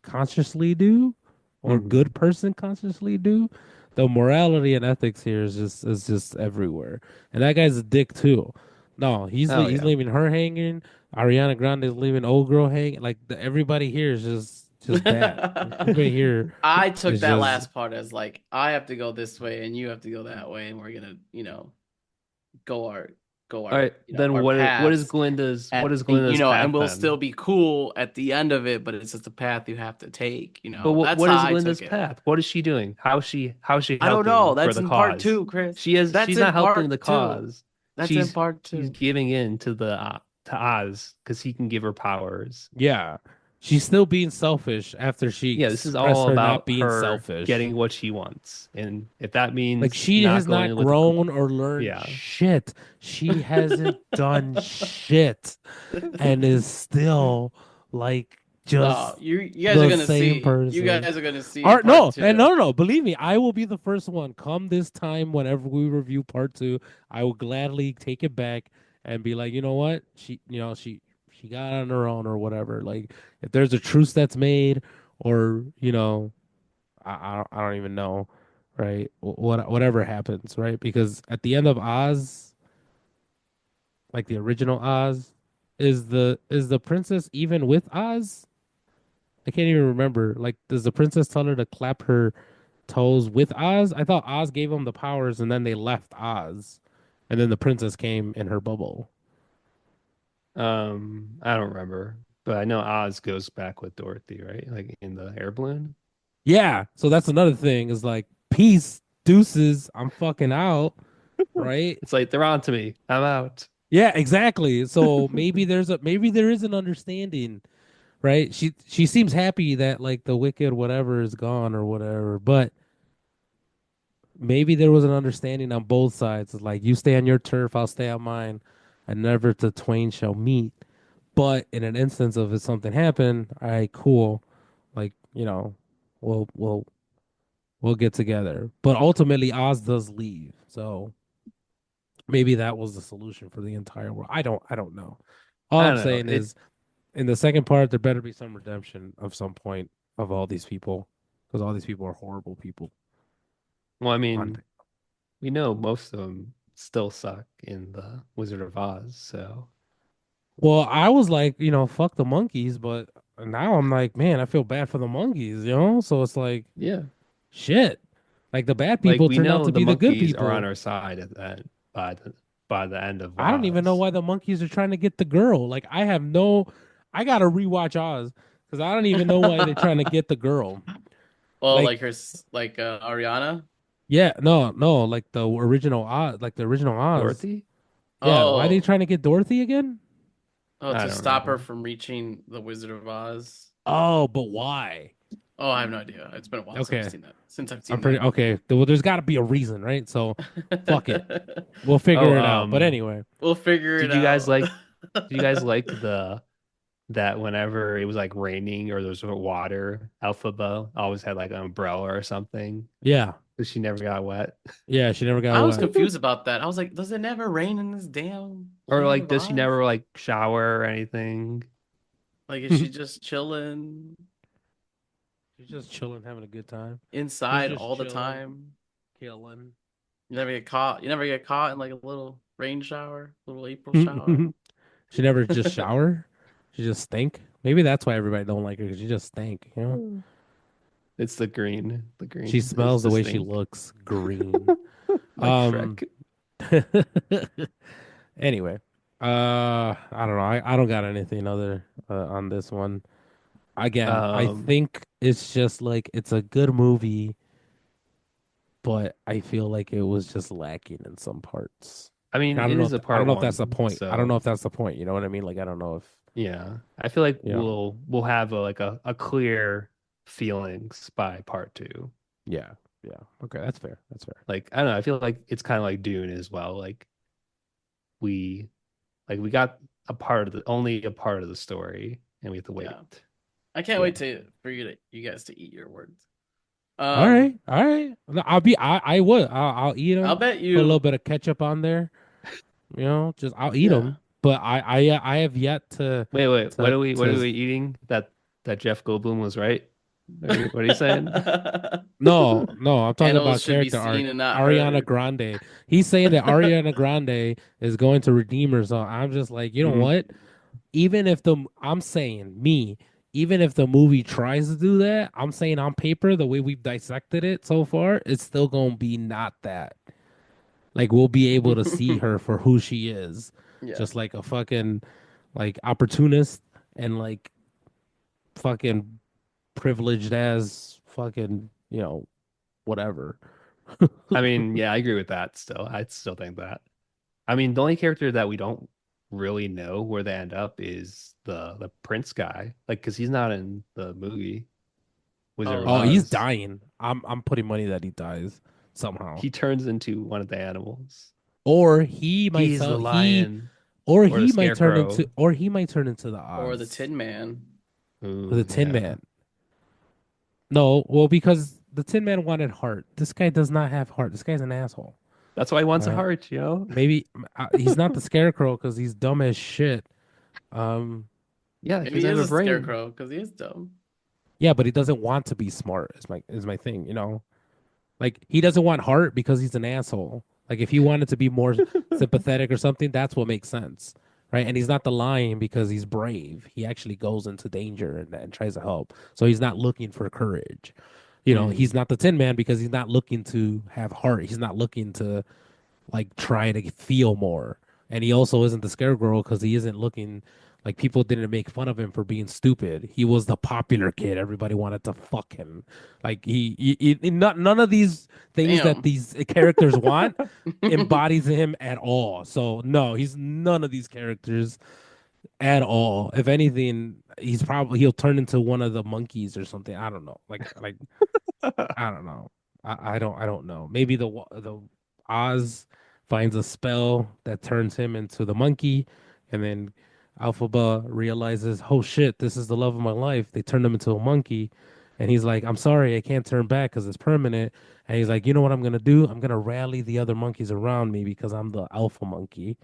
consciously do or
Hmm.
good person consciously do. The morality and ethics here is just everywhere. And that guy's a dick too. No,
Oh
he's
yeah.
leaving her hanging. Ariana Grande is leaving old girl hanging. Like everybody here is just bad. Everybody here
I took
is
that
just
last part as like I have to go this way and you have to go that way, and we're gonna, go our
All right, then
our
what is
paths
Glinda's what
at
is Glinda's
and
path
we'll still
then?
be cool at the end of it, but it's just a path you have to take,
But
That's
what
how
is
I
Glinda's
took it.
path? What is she doing? How's she
I don't know.
helping for
That's
the
in part
cause?
two, Chris. That's
She's not
in
helping the
part two.
cause.
That's in part
She's
two.
giving in to the to Oz because he can give her powers.
yeah. She's still being selfish after she
Yeah, this is
expressed
all
her not
about
being
her
selfish.
getting what she wants. And if that
Like
means
she
not
has not
going with the
grown or learned
yeah.
shit. She hasn't done shit and is still like
No,
just
you guys are
the
gonna
same
see. You
person.
guys are gonna see in
Or
part
no, and
two.
no. Believe me, I will be the first one. Come this time, whenever we review part two, I will gladly take it back and be like, you know what, she got on her own or whatever. Like if there's a truce that's made, or I don't even know, right? Whatever happens, right? Because at the end of Oz, like the original Oz, is the princess even with Oz? I can't even remember. Like, does the princess tell her to clap her toes with Oz? I thought Oz gave them the powers and then they left Oz, and then the princess came in her bubble.
I don't remember, but I know Oz goes back with Dorothy, right? Like in the air balloon.
Yeah, so that's another thing. Is like peace, deuces. I'm fucking out, right?
It's like they're on to me. I'm out.
Yeah, exactly. So maybe there is an understanding, right? She seems happy that like the wicked whatever is gone or whatever, but maybe there was an understanding on both sides. It's like you stay on your turf, I'll stay on mine, and never the twain shall meet. But in an instance of if something happened, all right, cool, like we'll get together. But ultimately, Oz does leave, so maybe that was the solution for the entire world. I don't know. All
I
I'm
don't know.
saying
It
is, in the second part, there better be some redemption of some point of all these people, because all these people are horrible people.
well, I
On
mean, we know most of them still suck in the Wizard of Oz, so
Well, I was like, fuck the monkeys, but now I'm like, man, I feel bad for the monkeys. So it's like,
yeah.
shit. Like the bad
Like
people
we
turned out
know
to
the
be the good
monkeys are on
people.
our side at that by the end of
I don't even know
Oz.
why the monkeys are trying to get the girl. Like I gotta rewatch Oz because I don't even know why they're trying to get the girl.
Well,
Like,
like like Ariana.
yeah, no, no, like the original Oz.
Dorothy?
Yeah, why are they
Oh,
trying to get Dorothy again?
oh,
I
to
don't
stop her
remember.
from reaching the Wizard of Oz.
Oh, but why?
Oh, I have no idea. It's been a while
Okay,
since I've
I'm
seen
pretty
that.
okay. Well, there's got to be a reason, right? So, fuck it. We'll figure
Oh,
it out. But anyway,
We'll figure it
did you guys
out.
like did you guys like the that whenever it was like raining or there was water, Elphaba always had like an umbrella or something,
yeah,
but she never got wet?
yeah, she never got
I was
wet.
confused about that. I was like, does it never rain in this damn
Or
Land
like
of
does she
Oz?
never like shower or anything?
Like, is she just chilling
She's just chilling, having a good time. She's
inside
just
all the
chilling,
time?
killing.
You never get caught. You never get caught in like a little rain shower, little April shower.
She never just shower. She just stink. Maybe that's why everybody don't like her because she just stink.
Mm. It's the green. The
She
green is
smells the way she
distinct.
looks green.
Like
Um.
Shrek.
Anyway, I don't know. I don't got anything other on this one. Again, I
Um,
think it's just like it's a good movie, but I feel like it was just lacking in some parts.
I
And
mean,
I don't
it
know
is
if
a
I don't
part
know if that's the
one,
point. I don't know
so
if that's the point. You know what I mean? Like I don't know if
yeah. I feel like
you know.
we'll have a clear feelings by part two.
Yeah, yeah. Okay, that's fair. That's fair.
Like I don't know, I feel like it's kind of like Dune as well. We we got only a part of the story, and we have to wait.
Yeah, I can't
Yeah.
wait for you guys to eat your words.
All
Um,
right, all right. No, I would. I'll eat
I'll
them.
bet
Put a little
you.
bit of ketchup on there. Just I'll eat
Yeah.
them. But I have yet
Wait.
to
What are
to
we eating? That Jeff Goldblum was right? What are you saying?
no. I'm talking
Animals
about
should be
character arc.
seen and not
Ariana
heard.
Grande. He's saying that Ariana Grande is going to redeem herself. I'm just like, you know
Mhm.
what? I'm saying me, even if the movie tries to do that, I'm saying on paper, the way we've dissected it so far, it's still gonna be not that. Like we'll be able to see her for who she is,
Yeah.
just like a fucking like opportunist and like fucking privileged as fucking whatever.
I mean, yeah, I agree with that still. I still think that. I mean, the only character that we don't really know where they end up is the prince guy. Like, because he's not in the movie Wizard
Oh,
of
Oh,
really?
he's
Oz.
dying. I'm putting money that he dies somehow,
He turns into one of the animals.
or he might
He's
tell
the
he,
lion or the scarecrow.
or he might turn into the
Or the
Oz
Tin Man.
or the
Ooh,
Tin
yeah.
Man. No, well, because the Tin Man wanted heart. This guy does not have heart. This guy's an asshole.
That's why he wants a
Right?
heart, you know?
Maybe he's not the scarecrow because he's dumb as shit. Um,
Yeah, he
Maybe he
doesn't
is
have a
a
brain.
scarecrow because he is dumb.
yeah, but he doesn't want to be smart. Is my thing. You know, like he doesn't want heart because he's an asshole. Like if he wanted to be more sympathetic or something, that's what makes sense, right? And he's not the lion because he's brave. He actually goes into danger and tries to help. So he's not looking for courage. You know, he's
Mm.
not the Tin Man because he's not looking to have heart. He's not looking to like try to feel more. And he also isn't the scarecrow because he isn't looking like people didn't make fun of him for being stupid. He was the popular kid. Everybody wanted to fuck him. Like not, none of these things that
Damn.
these characters want embodies him at all. So no, he's none of these characters at all. If anything, he'll turn into one of the monkeys or something. I don't know. Like I don't know. I don't know. Maybe the Oz finds a spell that turns him into the monkey, and then Alphaba realizes, oh shit, this is the love of my life. They turned him into a monkey, and he's like, I'm sorry, I can't turn back because it's permanent. And he's like, you know what I'm gonna do? I'm gonna rally the other monkeys around me because I'm the alpha monkey,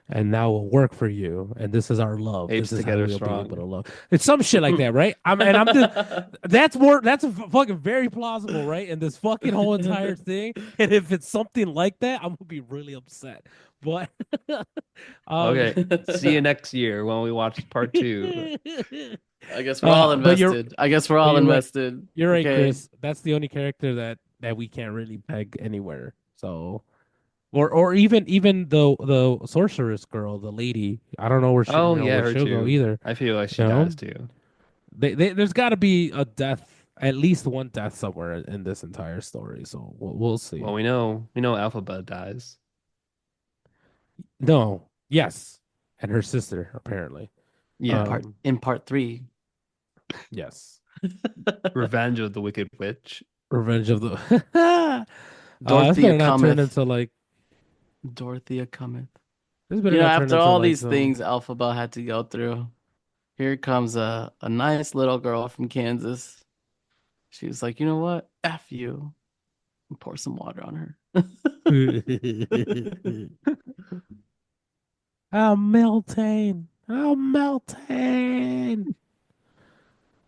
and now we'll work for you. And this is our love. This
Apes
is how
together
we'll be able to
strong.
love. It's some shit like that, right? I'm just that's more fucking very plausible, right? And this fucking whole entire thing. And if it's something like that, I'm gonna be really upset. But um
Okay, see you next year when we watch part two.
I guess we're all
but you're
invested. I guess we're
but
all
you're right.
invested.
You're right,
Okay.
Chris. That's the only character that we can't really peg anywhere. So or even the sorceress girl, the lady. I don't know where she
Oh yeah,
where
her
she'll go
too.
either.
I feel like she
You
dies
know,
too.
there's got to be a death, at least one death somewhere in this entire story. So we'll
Well,
see.
we know Alphabet dies.
No, yes, and her sister apparently.
In
Yeah,
part three.
Yes,
Revenge of the Wicked Witch.
Revenge of the. This
Dorothea
better not turn
cometh.
into like.
Dorothea cometh.
This better not turn
After
into
all
like
these
some.
things Alphaba had to go through, here comes a nice little girl from Kansas. She was like, you know what? F you. And pour some water on her.
I'm melting. I'm melting.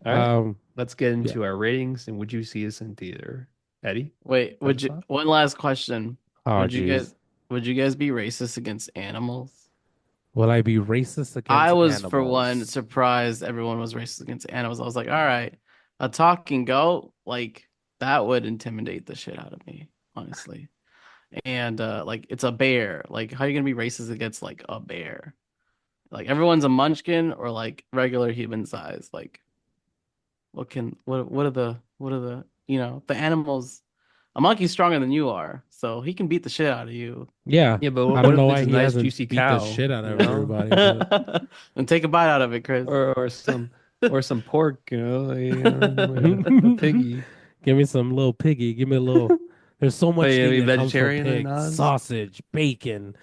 All right,
Um.
let's get
Yeah.
into our ratings and would you see us in theater? Eddie,
Wait,
start us off.
one last question.
Oh,
Would you
jeez.
guys would you guys be racist against animals?
Will I be racist
I
against
was for one
animals?
surprised everyone was racist against animals. I was like, all right, a talking goat, like that would intimidate the shit out of me, honestly. And like it's a bear. Like how are you gonna be racist against like a bear? Like everyone's a munchkin or like regular human size. Like what are the the animals, a monkey's stronger than you are, so he can beat the shit out of you.
Yeah.
Yeah, but
I
what
don't
if
know
there's
why
a
he
nice
hasn't
juicy
beat the
cow,
shit out
you
of
know,
everybody, but
And take a bite out of it, Chris.
or some pork, like a piggy.
give me some little piggy. Give me a little. There's so
But
much
you
thing
be
that comes from
vegetarian and
pig:
Oz?
sausage, bacon,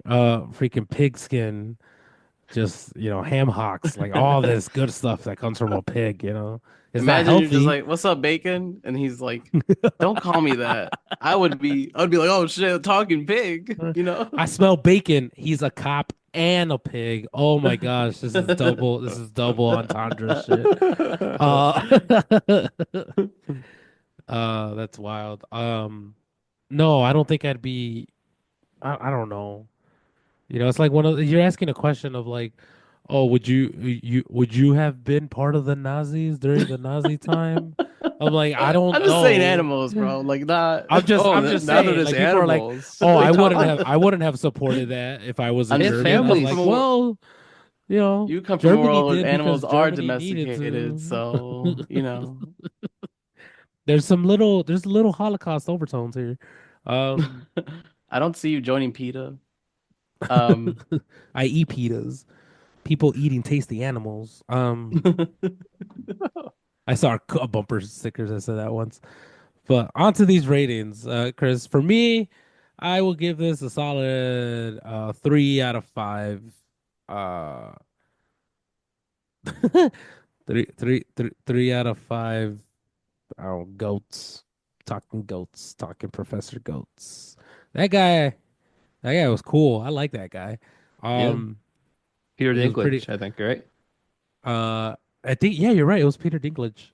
freaking pig skin, just ham hocks, like all this good stuff that comes from a pig. It's not
Imagine you're just
healthy.
like, "What's up, bacon?" And he's like, "Don't call me that." I'd be like, "Oh shit, talking pig," you know?
I smell bacon. He's a cop and a pig. Oh my gosh, this is double. This is double entendre shit. Uh, that's wild. No, I don't think I'd be. I don't know. It's like you're asking a question of like, oh, would you have been part of the Nazis during the Nazi time? I'm like, I don't
I'm just saying
know.
animals, bro. Like not.
I'm just
Now that
saying,
it's
like people are like,
animals,
oh,
what are you talking
I
about?
wouldn't have supported that if I was in
I'm
They
just
have
you
Germany. I'm
come
like,
from
families.
a
well,
you come from a
Germany
world where
did because
animals are
Germany needed
domesticated,
to.
so
There's little Holocaust overtones here. Um,
I don't see you joining PETA. Um,
I eat pitas. People eating tasty animals. I saw a bumper stickers that said that once. But onto these ratings, Chris. For me, I will give this a solid 3 out of 5. Uh, 3 out of 5. Oh, goats, talking Professor Goats. That guy, that guy was cool. I like that guy.
Yeah,
Um,
Peter
he was pretty.
Dinklage, I think, right?
Uh, I think yeah, you're right. It was Peter Dinklage.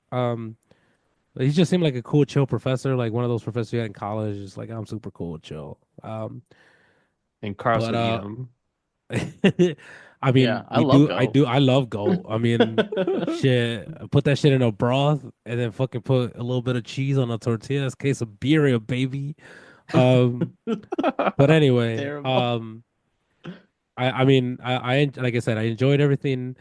He just seemed like a cool, chill professor, like one of those professors you had in college. Just like I'm super cool, chill.
And Carlos
But
would eat him.
I
Yeah,
mean,
I love Go.
I love goat. I mean, shit, put that shit in a broth and then fucking put a little bit of cheese on a tortilla. It's quesadilla, baby. Um, but anyway,
Terrible.
I mean, like I said, I enjoyed everything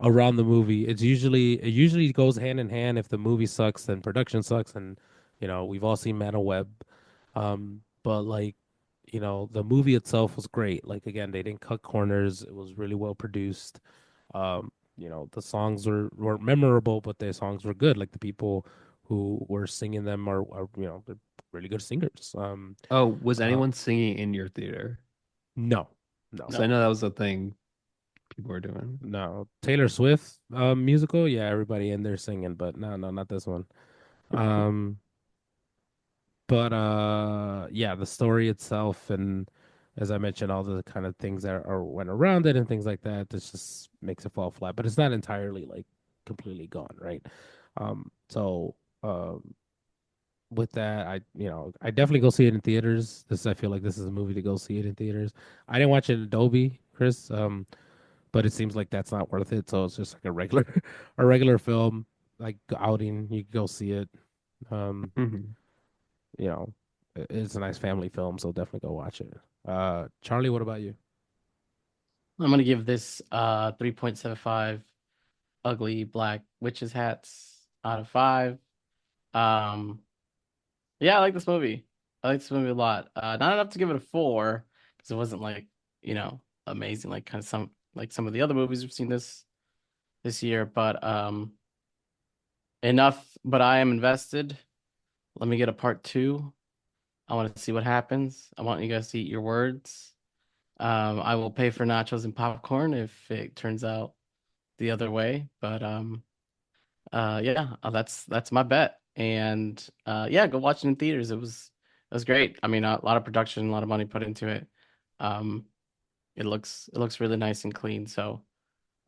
around the movie. It usually goes hand in hand. If the movie sucks, then production sucks, and we've all seen Man of Web. But like, the movie itself was great. Like again, they didn't cut corners. It was really well produced. The songs weren't memorable, but the songs were good. Like the people who were singing them are they're really good singers.
Oh, was
Uh,
anyone singing in your theater?
no, no,
Because I
No.
know that was the thing people were doing.
no. Taylor Swift musical, yeah, everybody in there singing, but no, no, not this one. Um, but yeah, the story itself and as I mentioned, all the kind of things that are went around it and things like that, this just makes it fall flat. But it's not entirely like completely gone, right? So with that, I definitely go see it in theaters. I feel like this is a movie to go see it in theaters. I didn't watch it in Dolby, Chris. But it seems like that's not worth it. So it's just like a regular, a regular film, like outing. You can go see it. Um,
Hmm.
you know, it's a nice family film, so definitely go watch it. Charlie, what about you?
I'm gonna give this 3.75 ugly black witches hats out of 5. Um yeah, I like this movie. I like this movie a lot. Not enough to give it a 4 because it wasn't like, amazing like kind of some of the other movies we've seen this year, but enough, but I am invested. Let me get a part 2. I want to see what happens. I want you guys to eat your words. I will pay for nachos and popcorn if it turns out the other way. But yeah, that's my bet. And yeah, go watch it in theaters. It was great. I mean, a lot of production, a lot of money put into it. Um, it looks really nice and clean. So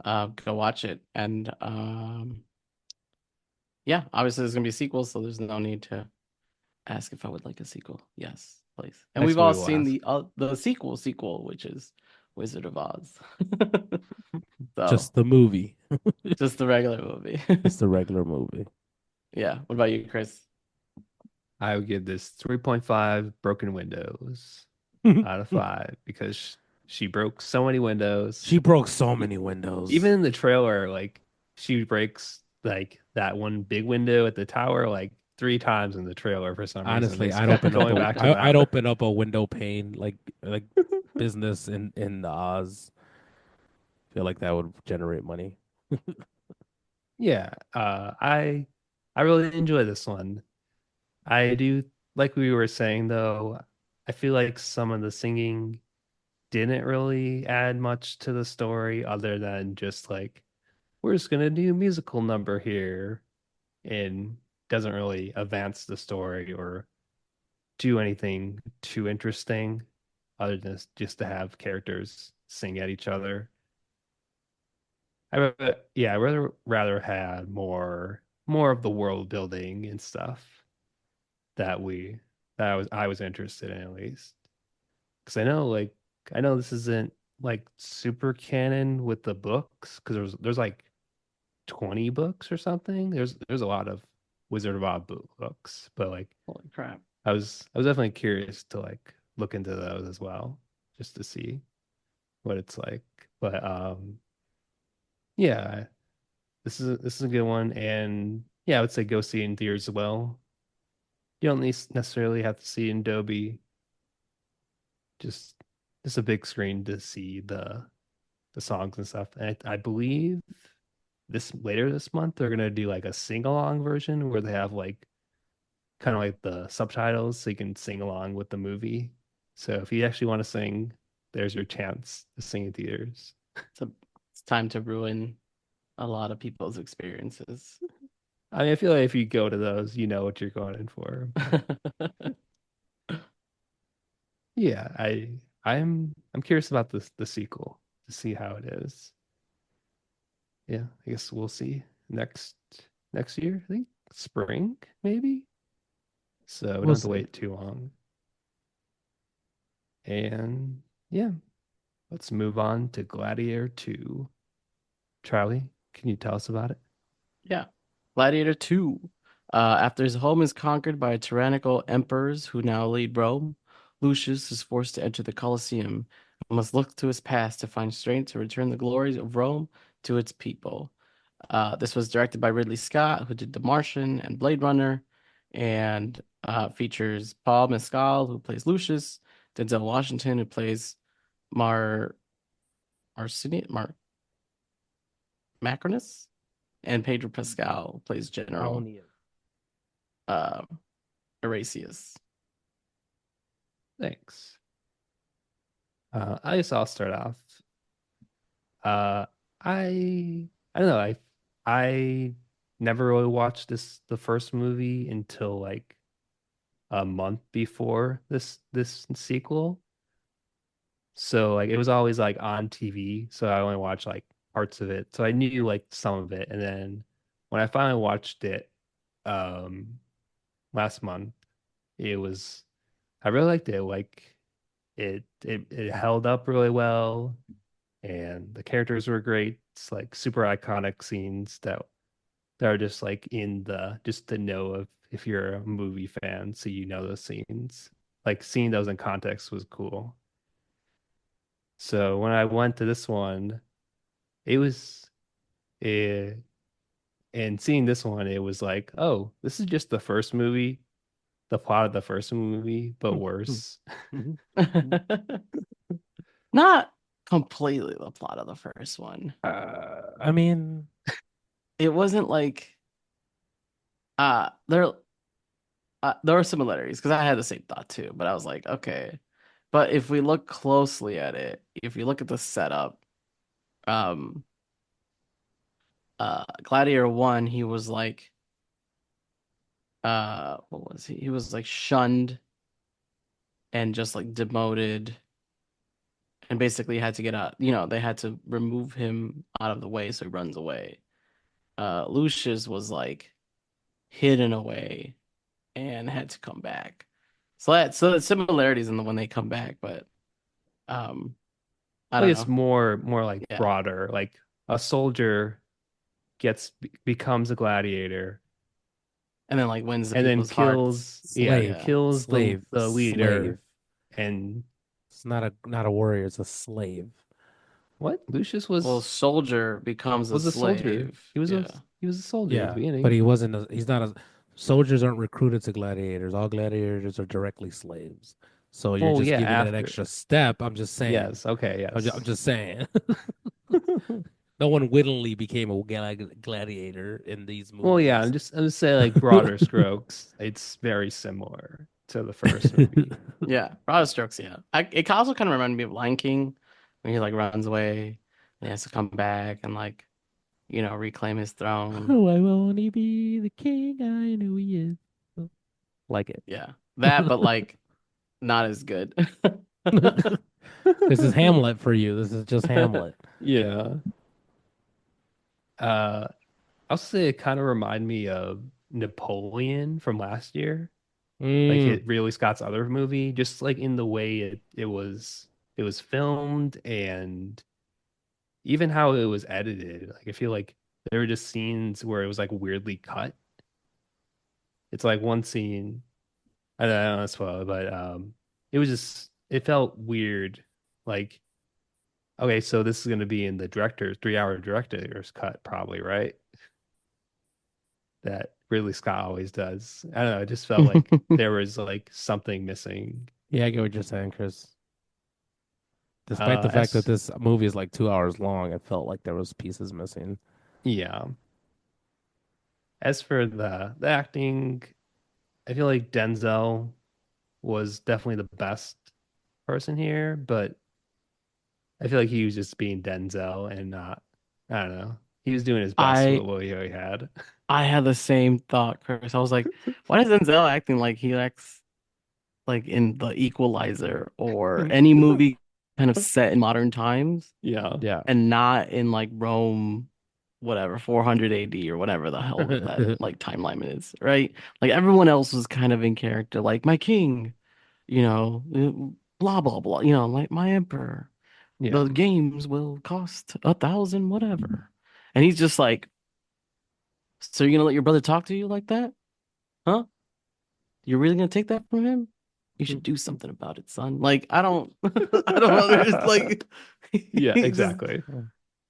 go watch it. And yeah, obviously there's gonna be a sequel, so there's no need to ask if I would like a sequel. Yes, please. And
Next
we've all
movie we'll
seen
ask.
the sequel, which is Wizard of Oz. So
Just the movie,
just the regular movie.
just the regular movie.
Yeah. What about you, Chris?
I would give this 3.5 broken windows out of 5 because she broke so many windows.
She broke so
E-
many windows.
Even in the trailer, like she breaks like that one big window at the tower like 3 times in the trailer for some reason. They
Honestly,
just kept going back to
I'd
that.
open up a window pane like business in the Oz. Feel like that would generate money.
Yeah, I really enjoy this one. I do like we were saying though, I feel like some of the singing didn't really add much to the story other than just like we're just gonna do a musical number here and doesn't really advance the story or do anything too interesting other than just to have characters sing at each other. Yeah, I rather had more of the world building and stuff that we that I was interested in at least. Because I know this isn't like super canon with the books because there's like 20 books or something. There's a lot of Wizard of Oz books, but like
Holy crap.
I was definitely curious to like look into those as well, just to see what it's like. But yeah, this is a good one, and yeah, I would say go see it in theaters as well. You don't necessarily have to see it in Dolby, just just a big screen to see the songs and stuff. And I believe this later this month they're gonna do like a sing along version where they have like kind of like the subtitles so you can sing along with the movie. So if you actually want to sing, there's your chance to sing in theaters.
It's a, it's time to ruin a lot of people's experiences.
I mean, I feel like if you go to those, you know what you're going in for. But Yeah, I'm curious about the sequel to see how it is. Yeah, I guess we'll see next next year, I think spring maybe. So we don't
We'll
have to
see.
wait too long. And yeah, let's move on to Gladiator 2. Charlie, can you tell us about it?
Yeah. Gladiator 2. After his home is conquered by tyrannical emperors who now lead Rome, Lucius is forced to enter the Colosseum and must look to his past to find strength to return the glories of Rome to its people. This was directed by Ridley Scott, who did The Martian and Blade Runner, and features Paul Mescal, who plays Lucius, Denzel Washington, who plays Mar Mar Macronus, and Pedro Pascal, who plays General
Aonian.
uh, Erasius.
Thanks. I guess I'll start off. Uh, I don't know. I never really watched the first movie until like a month before this sequel. So like it was always like on TV, so I only watched like parts of it. So I knew like some of it, and then when I finally watched it um last month, it was I really liked it. Like it held up really well, and the characters were great. It's like super iconic scenes that are just like in the just to know of if you're a movie fan, so you know those scenes. Like seeing those in context was cool. So when I went to this one, it was eh, and seeing this one, it was like, oh, this is just the first movie, the plot of the first movie, but worse.
Not completely the plot of the first one.
I mean,
It wasn't like there were similarities because I had the same thought too, but I was like, okay. But if we look closely at it, if you look at the setup, um, Gladiator 1, he was like, what was he? He was like shunned and just like demoted and basically had to get out, they had to remove him out of the way so he runs away. Lucius was like hidden away and had to come back. So the similarities in the when they come back, but um I
Like
don't
it's
know.
more like
Yeah.
broader. Like a soldier becomes a gladiator
And then like wins the
and then
people's hearts.
kills yeah
slave,
Yeah.
kills
slave,
the
slave.
leader and
It's not a warrior. It's a slave.
what Lucius
Well, soldier becomes a
was a soldier.
slave. Yeah.
He was a soldier at the
Yeah, but
beginning.
he wasn't. He's not a. Soldiers aren't recruited to gladiators. All gladiators are directly slaves. So you're
Well,
just
yeah,
giving it an
after.
extra step. I'm just saying.
Yes, okay,
I'm
yes.
just saying. No one willingly became a gladiator in these
Well, yeah,
movies.
I'm just saying like broader strokes. It's very similar to the first movie.
Yeah. Broad strokes, yeah. It also kind of reminded me of Lion King when he like runs away and he has to come back and like, reclaim his throne.
Oh, I will only be the king I know he is. Like it.
Yeah. That, but like not as good.
This is Hamlet for you. This is just Hamlet.
Yeah. Uh, I'll say it kind of remind me of Napoleon from last year. Like
Mm.
it Ridley Scott's other movie, just like in the way it was filmed and even how it was edited. Like I feel like there were just scenes where it was like weirdly cut. It's like one scene, I don't know spoil, but it was just it felt weird. Like, okay, so this is gonna be in the director's 3 hour director's cut, probably, right? That Ridley Scott always does. I don't know, it just felt like there was like something missing.
Yeah, I get what you're saying, Chris. Despite the fact that
As
this movie is like 2 hours long, it felt like there was pieces missing.
yeah. As for the acting, I feel like Denzel was definitely the best person here, but I feel like he was just being Denzel and not, I don't know. He was doing his best with
I
what he had.
I had the same thought, Chris. I was like, why is Denzel acting like he acts like in The Equalizer or any movie kind of set in modern times
Yeah.
Yeah.
and not in like Rome, whatever, 400 AD or whatever the hell that like timeline is, right? Like everyone else was kind of in character, like my king, you know, blah blah blah, you know, like my emperor.
Yeah.
The games will cost 1,000, whatever. And he's just like, so you're gonna let your brother talk to you like that? Huh? You're really gonna take that from him? You should do something about it, son. Like, I don't I don't understand. Like
Yeah,
he just
exactly.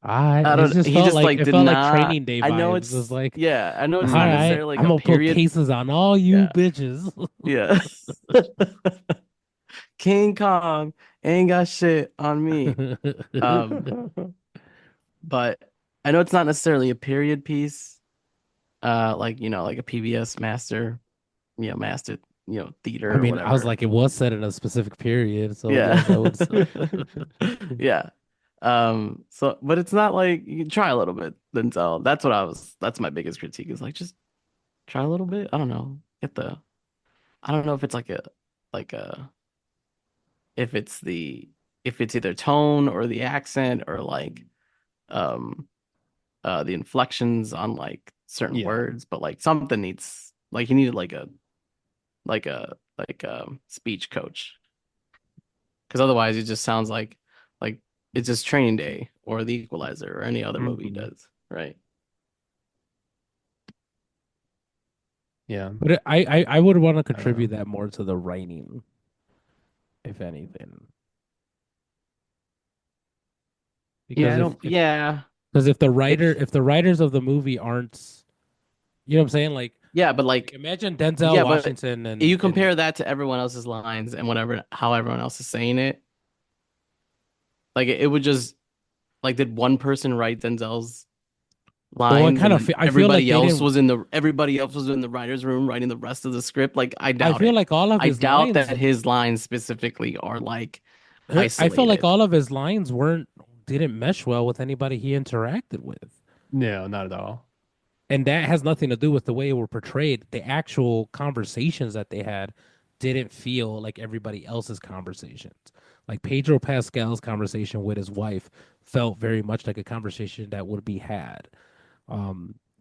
I
I
it
don't
just
he
felt
just
like
like
it
did
felt like
not
training day
I know
vibes. It was
it's
like,
yeah, I know it's
all
not
Mhm.
right,
necessarily like
I'm
a
gonna put
period.
cases on all you
Yeah.
bitches.
Yeah. King Kong ain't got shit on me. Um, but I know it's not necessarily a period piece, like like a PBS master, master,
I
theater or
mean, I was
whatever.
like, it was set in a specific period, so
Yeah.
yes, I would.
Yeah. So but it's not like you can try a little bit, then tell. That's my biggest critique is like just try a little bit. I don't know. I don't know if it's like a if it's the if it's either tone or the accent or like um the inflections on like certain
Yeah.
words, but like something needs like he needed like a speech coach because otherwise it just sounds like it's just Training Day or The Equalizer or any other movie he
Mhm.
does, right?
Yeah.
I would want to
I don't
contribute
know.
that more to the writing, if anything,
Yeah,
because
I don't. Yeah,
if the writer
it's
if the writers of the movie aren't, you know what I'm saying,
yeah, but
like
like
imagine Denzel
yeah, but
Washington
you
and
compare that to everyone else's lines and whatever how everyone else is saying it, like it would just like did one person write Denzel's
well,
lines and then
I feel like they didn't.
everybody else was in the writer's room writing the rest of the script. Like I
I
doubt
feel
it.
like all of
I
his
doubt
lines.
that his lines specifically are like
I feel like
isolated.
all of his lines weren't didn't mesh well with anybody he interacted with.
No, not at all.
And that has nothing to do with the way it were portrayed. The actual conversations that they had didn't feel like everybody else's conversations. Like Pedro Pascal's conversation with his wife felt very much like a conversation that would be had.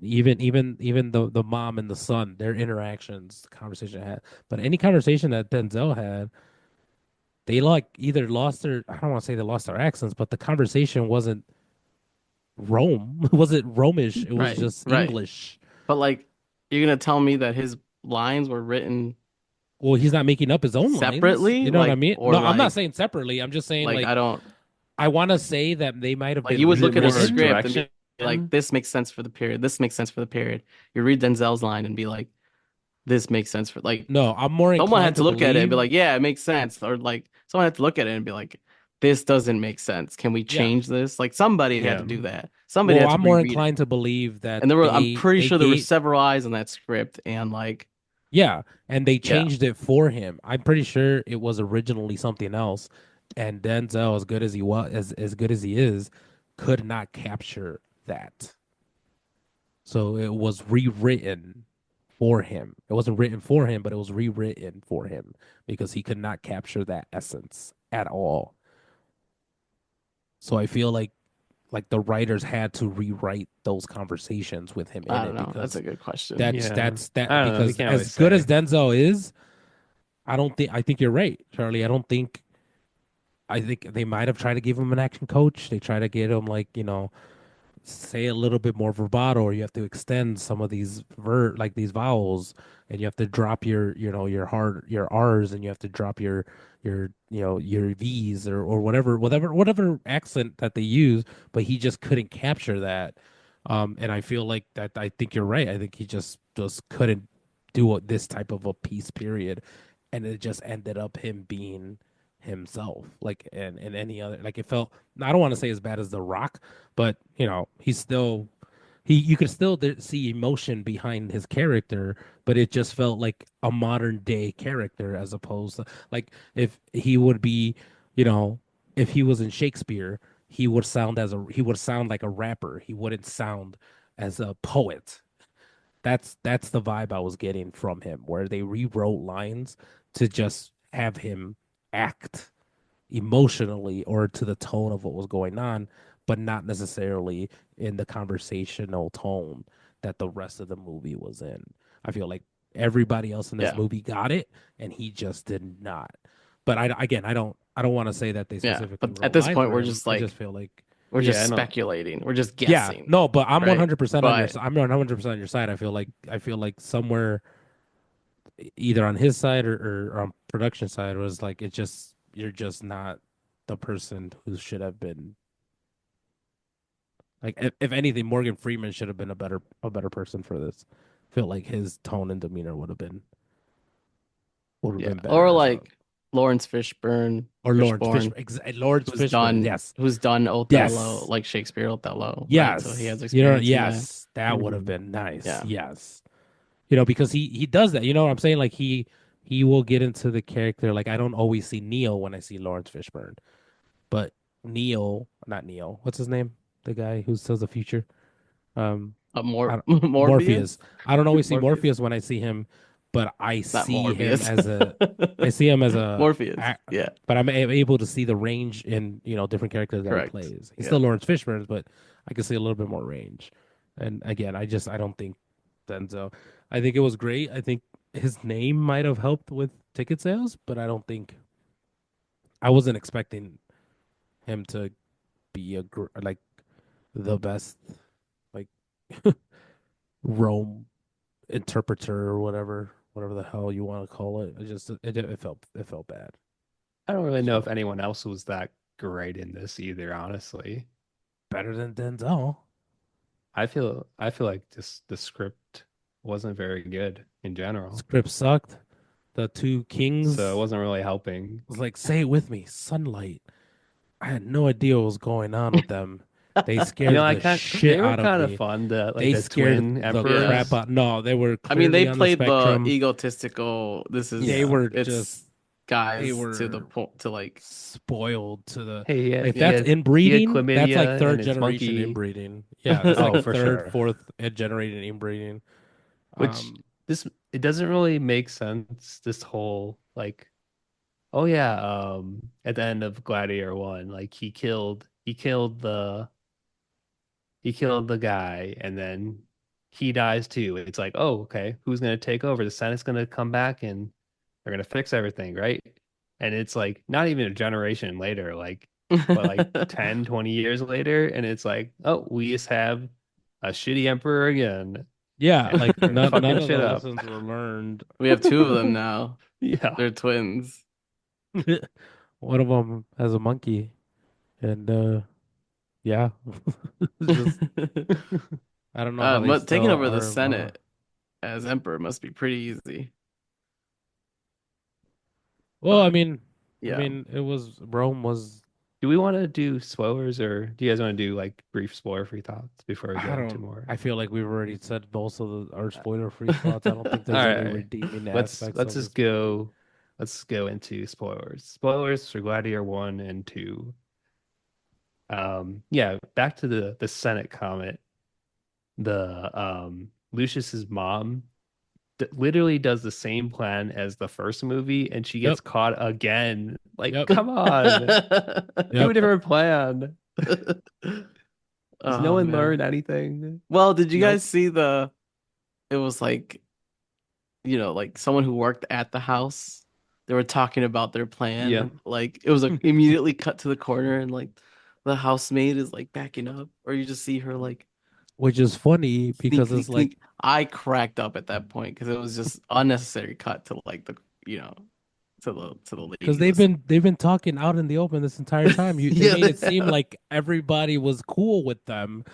Even the mom and the son, their interactions, the conversation had. But any conversation that Denzel had, they like either lost their, I don't want to say they lost their accents, but the conversation wasn't Rome. wasn't Romish. It was
Right,
just
right.
English.
But like you're gonna tell me that his lines were written
Well, he's not making up his own lines.
separately,
You know what I
like
mean?
or
No, I'm not saying separately. I'm just saying
I
like
don't
I want to say that they might have
like
been
you would
Is it
look at a
more
rewritten.
script and
direction?
be like, this makes sense for the period. This makes sense for the period. You read Denzel's line and be like, this makes sense for like
No, I'm more
someone had
inclined
to
to
look at it and be
believe.
like, yeah, it makes sense. Or like someone had to look at it and be like, this doesn't make sense. Can we
Yeah.
change this? Like somebody had
Yeah.
to do that. Somebody
Well,
had to
I'm more
reread it.
inclined to believe that
And I'm pretty
they
sure there were
gave
several eyes on that script and like,
yeah, and they
yeah.
changed it for him. I'm pretty sure it was originally something else, and Denzel, as good as he was, as good as he is, could not capture that. So it was rewritten for him. It wasn't written for him, but it was rewritten for him because he could not capture that essence at all. So I feel like the writers had to rewrite those conversations with him in
I don't
it
know. That's
because
a good question.
Yeah. I
that
don't know. You
because
can't always
as good as
say.
Denzel is, I think you're right, Charlie. I think they might have tried to give him an action coach. They try to get him like, say a little bit more vibrato, or you have to extend some of these like these vowels, and you have to drop your r's, and you have to drop your v's, or whatever accent that they use, but he just couldn't capture that. And I feel like that, I think you're right. I think he just couldn't do this type of a piece, period, and it just ended up him being himself, like, and any other, like, it felt, I don't want to say as bad as The Rock, but he's still, you could still see emotion behind his character, but it just felt like a modern day character, as opposed to, like, if he would be, you know if he was in Shakespeare, he would sound like a rapper. He wouldn't sound as a poet. That's the vibe I was getting from him, where they rewrote lines to just have him act emotionally or to the tone of what was going on, but not necessarily in the conversational tone that the rest of the movie was in. I feel like everybody else in this
Yeah,
movie got it, and he just did not. But I don't want to say that they
yeah.
specifically
But at
wrote
this
lines
point,
for him. I just feel like
we're
Yeah,
just
I don't.
speculating. We're just
yeah,
guessing,
no, but I'm
right?
100% on your
But
side. I'm 100% on your side. I feel like somewhere either on his side or on production side was like it just you're just not the person who should have been like if anything Morgan Freeman should have been a better person for this. Felt like his tone and demeanor would have
yeah,
been
or
better as a
like Lawrence Fishburne,
or
Fishburne,
Lawrence Fishburne. Yes.
who's done Othello,
Yes.
like Shakespeare Othello, right? So he has
Yes.
experience in that.
Yes, that would have
Mhm.
been nice.
Yeah.
Yes. Because he does that. You know what I'm saying? Like he will get into the character. Like I don't always see Neo when I see Lawrence Fishburne. But Neo, not Neo, what's his name? The guy who sells the future. Um, I don't, Morpheus.
Morpheus,
I don't always see
Morpheus,
Morpheus when I see him, but
not Morbius.
I see him as
Morpheus. Yeah,
but I'm able to see the range in different characters that he
correct.
plays. He's
Yeah.
still Lawrence Fishburne, but I can see a little bit more range. And again, I don't think Denzel. I think it was great. I think his name might have helped with ticket sales, but I don't think I wasn't expecting him to be like the best like Rome interpreter or whatever the hell you want to call it. It felt bad.
I don't really know if
So
anyone else was that great in this either, honestly.
better than Denzel.
I feel like just the script wasn't very good in general.
Script sucked. The two
So it
kings
wasn't really helping.
was like, say it with me, sunlight. I had no idea what was going on with them. They scared the shit
They were
out of
kind of
me.
fun,
They
the
scared
twin
the
Yeah.
crap
emperors.
out. No, they were
I mean, they
clearly on the
played the
spectrum.
egotistical. This
They
is
Yeah.
were just
it's
they
guys to the
were
point to like
spoiled to the
Hey,
like
yeah.
that's
he had
inbreeding. That's like
chlamydia and
third
his
generation
monkey.
inbreeding. Yeah, that's like
Oh, for
third,
sure.
fourth generating inbreeding.
Which
Um,
this it doesn't really make sense. This whole like, oh yeah, at the end of Gladiator 1, like he killed the guy and then he dies too. It's like, oh, okay, who's gonna take over? The Senate's gonna come back and they're gonna fix everything, right? And it's like not even a generation later, like but like 10, 20 years later, and it's like, oh, we just have a shitty emperor again,
yeah,
and
like
they're
none
fucking
of the
shit up.
lessons were learned.
We have two of them now.
Yeah.
They're twins.
One of them has a monkey, and yeah, it's just I don't know how they
But taking
still
over the
are.
Senate as emperor must be pretty easy.
Well, I
But
mean, I
yeah.
mean, it was Rome was.
Do we want to do spoilers or do you guys want to do like brief spoiler free thoughts before we
I
go into
don't.
more?
I feel like we've already said most of our
Uh,
spoiler-free thoughts. I don't think
All
there's any
right.
redeeming
Let's
aspects
let's
of
just
this movie.
go let's go into spoilers. Spoilers for Gladiator 1 and 2. Yeah, back to the Senate comment. The Lucius's mom literally does the same plan as the first movie and she
Yep.
gets caught again. Like,
Yep.
come on. Do a
Yep.
different plan. Does no
Oh
one
man.
learn anything?
Well, did you
Nope.
guys see the it was like, like someone who worked at the house. They were talking about their plan
Yeah.
and like it was like immediately cut to the corner and like the housemaid is like backing up or you just see her like
Which is funny
sneak
because it's
sneak
like
sneak. I cracked up at that point because it was just unnecessary cut to like the to the
because
lady
they've
listening.
been talking out in the open this entire time. They
Yeah,
made
they
it seem
have.
like everybody was cool with them,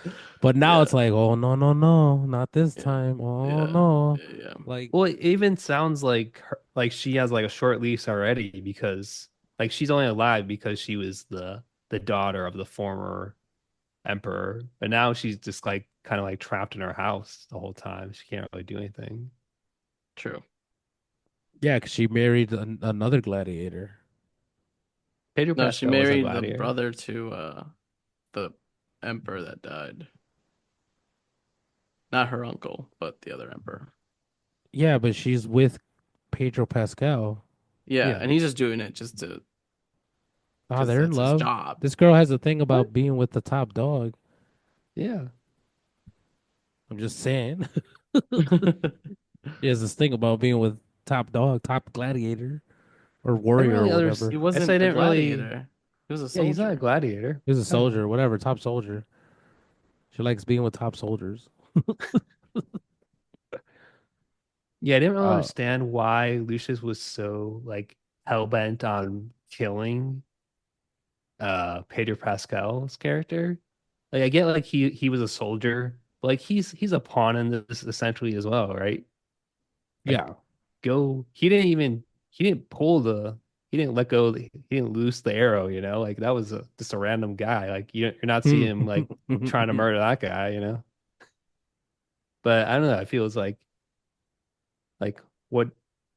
but now
Yeah,
it's like, oh no no no, not this
yeah,
time. Oh
yeah,
no,
yeah.
like
Well, it even sounds like like she has like a short lease already because like she's only alive because she was the daughter of the former emperor, but now she's just like kind of like trapped in her house the whole time. She can't really do anything.
True.
yeah, because she married another gladiator.
Pedro
No, she
Pascal was a
married the
gladiator.
brother to the emperor that died. Not her uncle, but the other emperor.
Yeah, but she's with Pedro Pascal.
Yeah,
Yeah.
and he's just doing it just to
Oh,
because
they're in
that's his
love.
job.
This girl has a thing
What?
about being with the top dog.
Yeah.
I'm just saying. She has this thing about being with top dog, top gladiator or
I didn't
warrior or
really
whatever.
He
I guess I
wasn't a
didn't really.
gladiator. He was a
Yeah, he's not a
soldier.
gladiator.
He's a
I don't
soldier,
know.
whatever, top soldier. She likes being with top soldiers.
Yeah, I didn't really
Uh,
understand why Lucius was so like hell bent on killing Pedro Pascal's character. Like I get like he was a soldier, but like he's a pawn in this essentially as well, right?
yeah.
Like go he didn't pull the he didn't let go he didn't loose the arrow, you know? Like that was just a random guy. Like you're not seeing him like trying to murder that guy, you know? But I don't know, I feel it's like what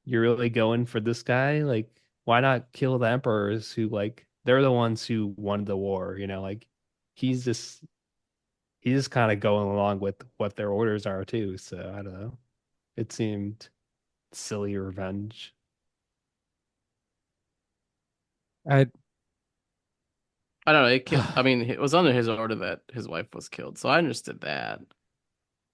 you're really going for this guy? Like why not kill the emperors who like they're the ones who won the war, you know? Like he's just he's just kind of going along with what their orders are too. So I don't know. It seemed silly revenge.
I
I don't know. I mean, it was under his order that his wife was killed, so I understood that.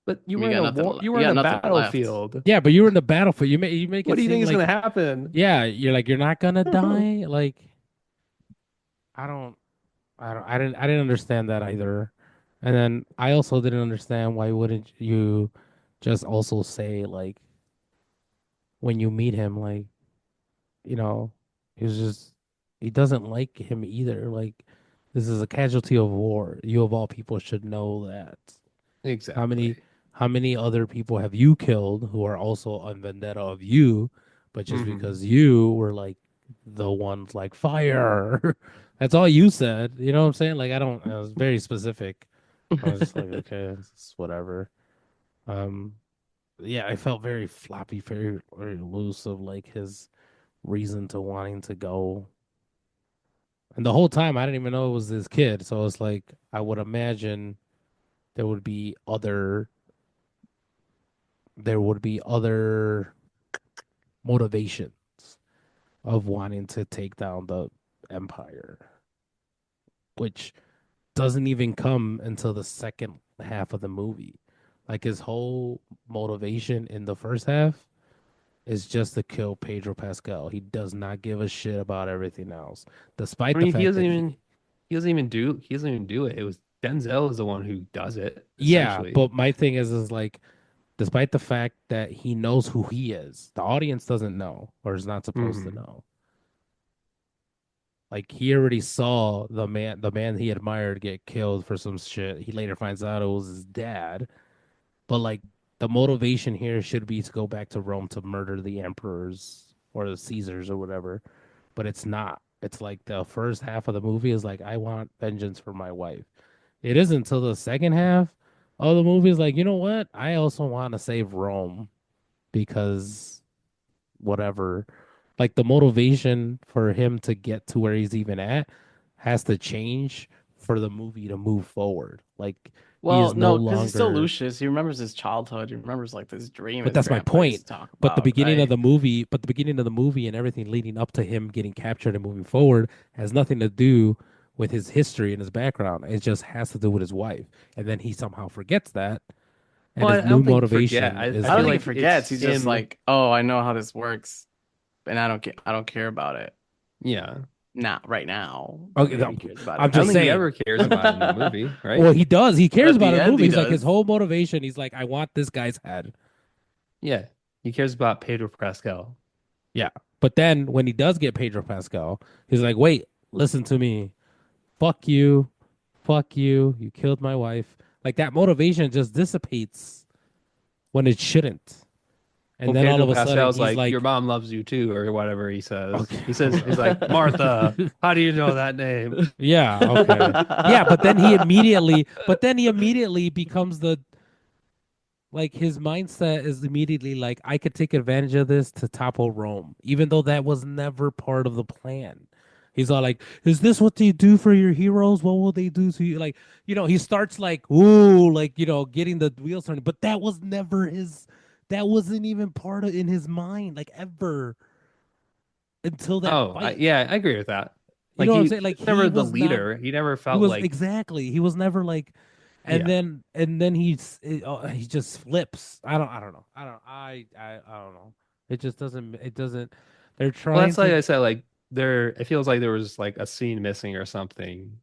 But you
I mean,
were
you
in
got
a
nothing.
war. You were
You
in
got
a
nothing left.
battlefield.
yeah, but you were in the battlefield. You make
What
it
do you think
seem
is
like
going to happen?
yeah, you're like you're not gonna die. Like I don't I didn't understand that either. And then I also didn't understand why wouldn't you just also say like when you meet him like you know, he's just he doesn't like him either. Like this is a casualty of war. You of all people should know that. How many
Exactly.
how many other people have you killed who are also on vendetta of you, but just
Hmm.
because you were like the ones like fire. That's all you said. You know what I'm saying? Like I don't I was very specific. I was just like, okay, it's whatever. Um yeah, I felt very floppy, very loose of like his reason to wanting to go. And the whole time I didn't even know it was this kid. So it's like I would imagine there would be other there would be other motivations of wanting to take down the empire, which doesn't even come until the second half of the movie. Like his whole motivation in the first half is just to kill Pedro Pascal. He does not give a shit about everything else,
I
despite the
mean,
fact that he
he doesn't even do it. It was Denzel is the one who does it
yeah,
essentially.
but my thing is like despite the fact that he knows who he is, the audience doesn't know or is not supposed to
Hmm.
know. Like he already saw the man he admired get killed for some shit. He later finds out it was his dad. But like the motivation here should be to go back to Rome to murder the emperors or the Caesars or whatever. But it's not. It's like the first half of the movie is like I want vengeance for my wife. It isn't until the second half of the movie is like, you know what? I also want to save Rome because whatever. Like the motivation for him to get to where he's even at has to change for the movie to move forward. Like he
Well,
is no
no, because he's still
longer
Lucius. He remembers his childhood. He remembers like this dream
but
his
that's my
grandpa used
point.
to talk
But the
about,
beginning of
right?
the movie, but the beginning of the movie and everything leading up to him getting captured and moving forward has nothing to do with his history and his background. It just has to do with his wife. And then he somehow forgets that. And
Well,
his
I
new
don't think forget.
motivation
I
is
I don't
feel
think he
like,
like it's
forgets. He's just
him.
like, oh, I know how this works, and I don't care about it.
Yeah.
Not right now, but
okay,
maybe
no,
he cares about it
I'm
I don't
just
think he
eventually.
saying.
ever cares about it in the movie, right?
Well, he does. He cares
At
about
the
it in the
end,
movie.
he
He's like his
does.
whole motivation. He's like, I want this guy's head.
Yeah. He cares about Pedro Pascal.
Yeah. But then when he does get Pedro Pascal, he's like, wait, listen to me. Fuck you. Fuck you. You killed my wife. Like that motivation just dissipates when it shouldn't. And
Well,
then all
Pedro
of a sudden
Pascal's
he's
like, "Your
like,
mom loves you too," or whatever he says.
okay.
He's like, "Martha, how do you know that name?"
Yeah, okay. Yeah, but then he immediately becomes the like his mindset is immediately like I could take advantage of this to topple Rome, even though that was never part of the plan. He's all like, "Is this what they do for your heroes? What will they do to you?" Like, he starts like, "Ooh," like getting the wheels turning, but that was never his. That wasn't even part of in his mind, like ever. until that
Oh,
fight.
yeah, I agree with that.
You
Like
know what I'm
he
saying? Like
was never
he
the
was not.
leader. He never
He
felt
was
like,
exactly. He was never like,
yeah.
and then he just flips. I don't know. I don't know. It just doesn't. It doesn't. They're
Well,
trying
that's like
to.
I said, like there, it feels like there was like a scene missing or something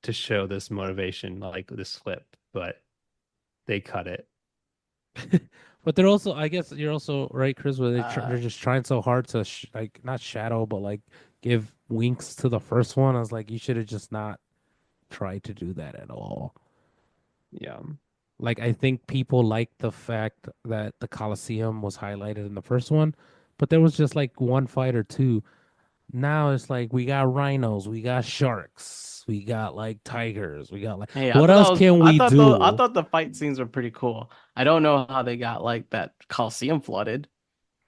to show this motivation, like this flip, but they cut it.
But they're also. I guess you're also right, Chris. Where
Uh,
they're just trying so hard to like not shadow, but like give winks to the first one. I was like, you should have just not tried to do that at all.
Yeah.
Like I think people like the fact that the Colosseum was highlighted in the first one, but there was just like one fight or two. Now it's like we got rhinos, we got sharks, we got like tigers, we got like
hey,
what else can we
I
do?
thought the fight scenes were pretty cool. I don't know how they got like that Coliseum flooded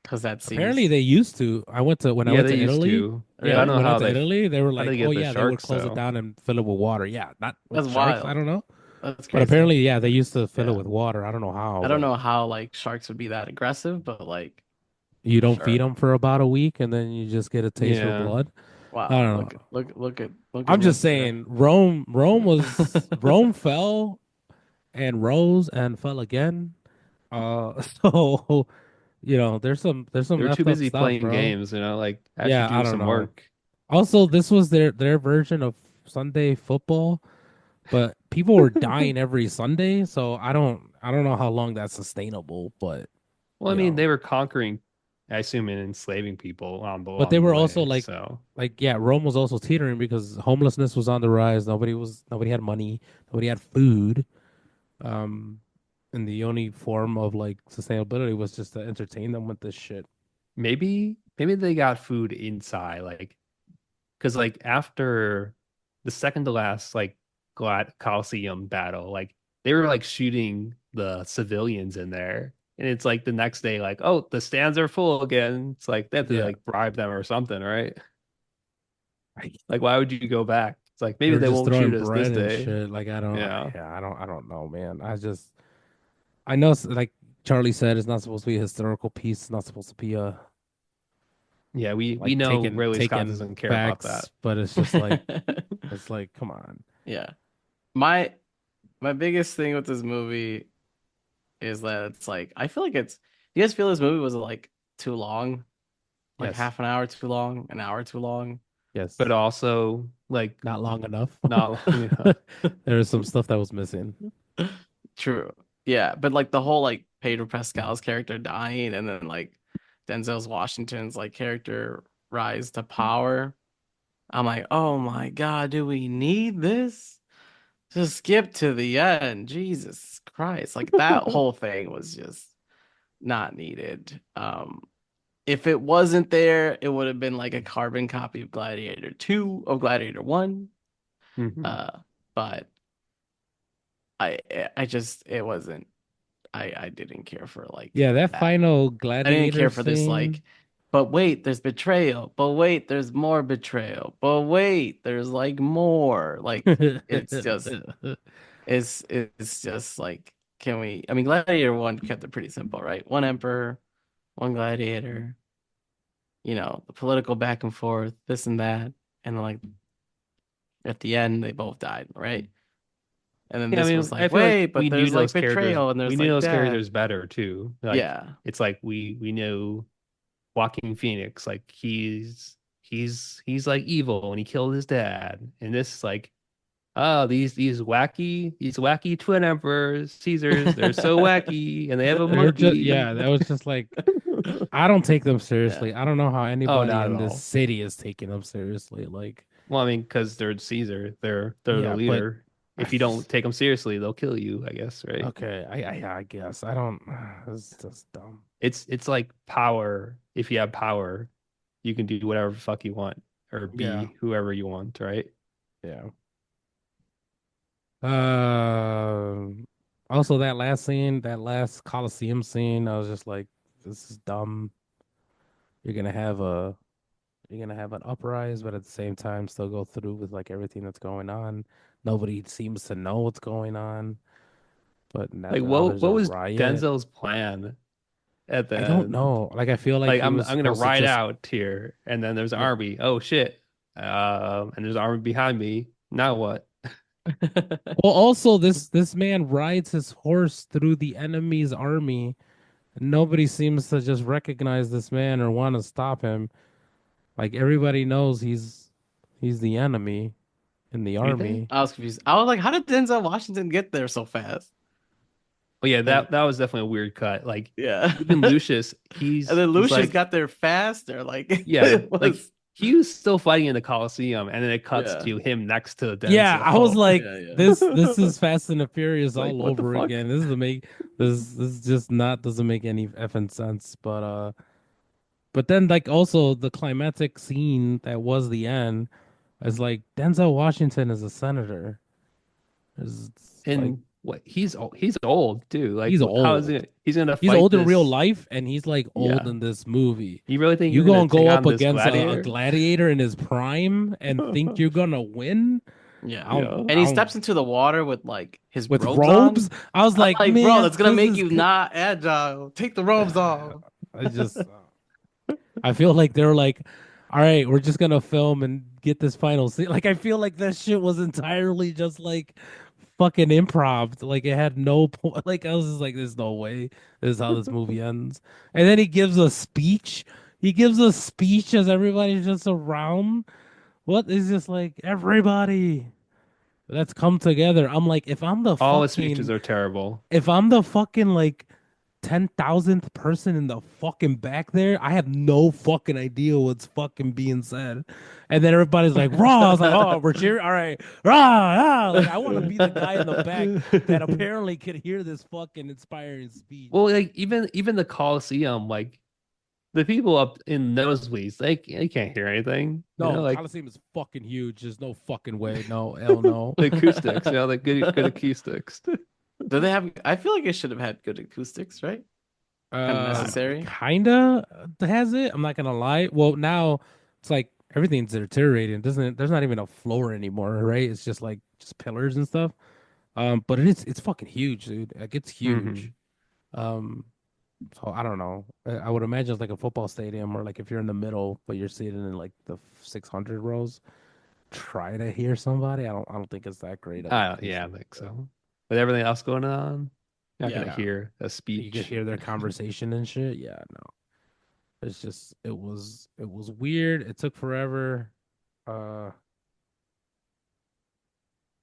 because that
Apparently
seems
they used to. I went to when I
Yeah,
went
they
to
used
Italy.
to, but I
Yeah,
don't know
really.
when I went to Italy, they were
how they
like, "Oh
get the
yeah, they would
sharks
close it
though.
down and fill it with water." Yeah, not with
That's
sharks. I
wild.
don't know,
That's
but
crazy.
apparently, yeah, they used to fill it
Yeah.
with water. I don't know how,
I don't
but
know how like sharks would be that aggressive, but like
you don't feed
sure.
them for about a week, and then you just get a taste for
Yeah.
blood. I
Wow.
don't know.
Look at
I'm just
Mister.
saying, Rome fell and rose and fell again. So there's some
They were too
effed up
busy
stuff,
playing
bro.
games, like actually
Yeah, I
do
don't
some
know.
work.
Also, this was their version of Sunday football, but people were dying every Sunday, so I don't know how long that's sustainable, but
Well, I
you
mean,
know,
they were conquering, I assume, and enslaving people
but they
along the
were also
way. So
like yeah, Rome was also teetering because homelessness was on the rise. Nobody had money, nobody had food. Um, and the only form of like sustainability was just to entertain them with this shit.
maybe they got food inside, like because like after the second to last like Glad Coliseum battle, like they were like shooting the civilians in there. And it's like the next day, like, oh, the stands are full again. It's like they have to
Yeah,
like bribe them or something, right?
I,
Like, why would you go back? It's like
they
maybe
were
they
just
won't
throwing
shoot us this
bread and
day.
shit. Like
Yeah.
I don't know, man. I know, like Charlie said, it's not supposed to be a historical piece. It's not supposed to be a
Yeah, we
like
know Ridley Scott
taking
doesn't care about that.
facts, but it's just like it's like, come on.
Yeah. My my biggest thing with this movie is that it's like I feel like it's you guys feel this movie was like too long? Like
Yes.
half an hour too long, an hour too long?
Yes,
But also like
not long enough.
not long enough.
There was some stuff that was missing.
True. Yeah, but like the whole like Pedro Pascal's character dying and then like Denzel's Washington's like character rise to power. I'm like, oh my God, do we need this? Just skip to the end. Jesus Christ. Like that whole thing was just not needed. If it wasn't there, it would have been like a carbon copy of Gladiator 2 of Gladiator 1.
Mhm.
Uh, but I I just it wasn't I didn't care for like
Yeah, that
that.
final
I didn't
gladiator
care for this
scene.
like, but wait, there's betrayal. But wait, there's more betrayal. But wait, there's like more. Like it's just it's just like can we I mean Gladiator 1 kept it pretty simple, right? One emperor, one gladiator, the political back and forth, this and that. And like at the end they both died, right? And then
Yeah, I
this was
mean, I
like,
feel like
wait, but there's like betrayal and
we
there's
knew
like
those
death.
characters better too. Like
Yeah.
it's like we knew Joaquin Phoenix, like he's like evil and he killed his dad. And this is like, oh, these wacky twin emperors, Caesars, they're so wacky and they have a
They're just
monkey.
yeah, that was just like I don't take them
Yeah.
seriously. I don't know how
Oh,
anybody
not at
in this
all.
city is taking them seriously. Like,
Well, I mean, because they're Caesar, they're the
yeah, but
leader.
I
If you don't
just
take them seriously, they'll kill you, I guess, right?
okay. I guess I don't. It's just dumb.
It's like power. If you have power, you can do whatever the fuck you want or
Yeah,
be whoever you want, right?
yeah. Um. Also, that last scene, that last Coliseum scene, I was just like, this is dumb. You're gonna have a you're gonna have an uprise, but at the same time, still go through with like everything that's going on. Nobody seems to know what's going on, but now,
Like
now there's
what
a
was
riot.
Denzel's plan? at the
I don't
end.
know. Like I feel like
Like
he was
I'm gonna
supposed to
ride
just
out here, and then there's an
yeah.
army. Oh shit! And there's an army behind me. Now what?
Well, also this man rides his horse through the enemy's army. Nobody seems to just recognize this man or want to stop him. Like everybody knows he's the enemy in the
You think?
army.
I was confused. I was like, how did Denzel Washington get there so fast?
Oh yeah,
Like,
that was definitely a weird cut. Like
yeah.
even Lucius,
And then
he's
Lucius
like,
got there faster. Like
yeah,
it
like
was,
he was still fighting in the Coliseum, and then it cuts
yeah,
to him next to
Yeah, I was
Denzel.
like,
yeah, yeah.
this is Fast and the Furious
Like
all
what the
over
fuck?
again. This is the make this is just not doesn't make any effing sense. But then like also the climatic scene that was the end is like Denzel Washington is a senator. It's like
And what he's old too. Like
he's
how is
old.
it? He's gonna
He's
fight
old in real
this?
life and he's like old
Yeah.
in this movie.
You really think he's
You
gonna
gonna
take
go up
on this
against a
gladiator?
gladiator in his prime and think you're gonna win?
Yeah.
Yeah.
And he steps into the water with like his
With
robes
robes.
on.
I was
I'm
like,
like, bro,
man,
that's gonna
this
make
is
you not agile. Take the robes off.
I just I feel like they're like, all right, we're just gonna film and get this final scene. Like I feel like that shit was entirely just like fucking improv. Like it had no point. Like I was just like, there's no way this is how this movie ends. And then he gives a speech. He gives a speech as everybody's just around. What is just like everybody? Let's come together. I'm like,
All his speeches are terrible.
if I'm the fucking like 10,000th person in the fucking back there, I have no fucking idea what's fucking being said. And then everybody's like, raw. I was like, oh, we're cheering. All right. Rah, rah. Like, I want to be the guy in the back that apparently could hear this fucking inspiring speech.
Well, like even the Coliseum, like the people up in nosebleeds, they can't hear anything. You know,
No,
like
Coliseum is fucking huge. There's no fucking way. No, hell no.
the acoustics, the good acoustics.
Do they have? I feel like it should have had good acoustics, right? Kind of necessary.
Kinda has it. I'm not gonna lie. Well, now it's like everything's deteriorating. Doesn't there's not even a floor anymore, right? It's just like just pillars and stuff. But it's fucking huge, dude. Like it's
Hmm.
huge. Um, so I don't know. I would imagine it's like a football stadium, or like if you're in the middle, but you're sitting in like the 600 rows. Try to hear somebody. I don't think it's that great of
Yeah, I
acoustic.
think so. With everything else going on, you're not gonna
Yeah.
Yeah,
hear a
you could
speech.
hear their conversation and shit. Yeah, no. It's just it was weird. It took forever. Uh,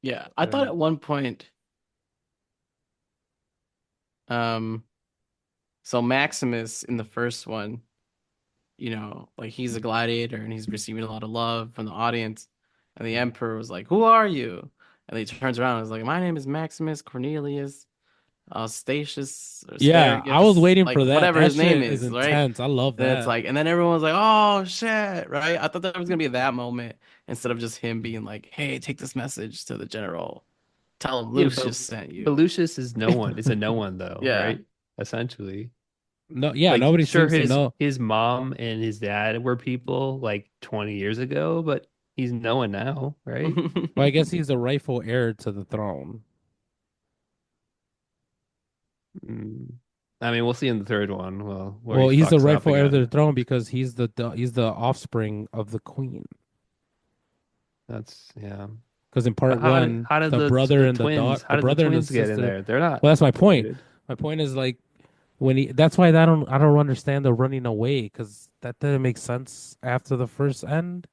Yeah. I thought
and
at one point, um, so Maximus in the first one, like he's a gladiator and he's receiving a lot of love from the audience. And the emperor was like, "Who are you?" And he turns around and is like, "My name is Maximus Cornelius Statius or
yeah, I was
Asparagus,
waiting
like
for that.
whatever
That
his name
shit is
is, right?"
intense. I love
And it's
that.
like, and then everyone's like, "Oh shit!" Right? I thought that was gonna be that moment instead of just him being like, "Hey, take this message to the general. Tell him
Yeah,
Lucius sent
but
you."
Lucius is no one. It's a no one though,
Yeah.
right? Essentially.
No, yeah,
Like
nobody
sure
seems to know.
his mom and his dad were people like 20 years ago, but he's no one now, right?
Well, I guess he's the rightful heir to the throne.
Mm. I mean, we'll see in the third one, well, where he
Well, he's the
fucks up
rightful heir to the
again.
throne because he's the offspring of the queen.
That's yeah.
Because in part
But
one,
how did how
the
did the
brother and the
twins get in
sister.
there? They're not
Well, that's my point.
related.
My point is like when he. That's why I don't understand the running away because that didn't make sense after the first end.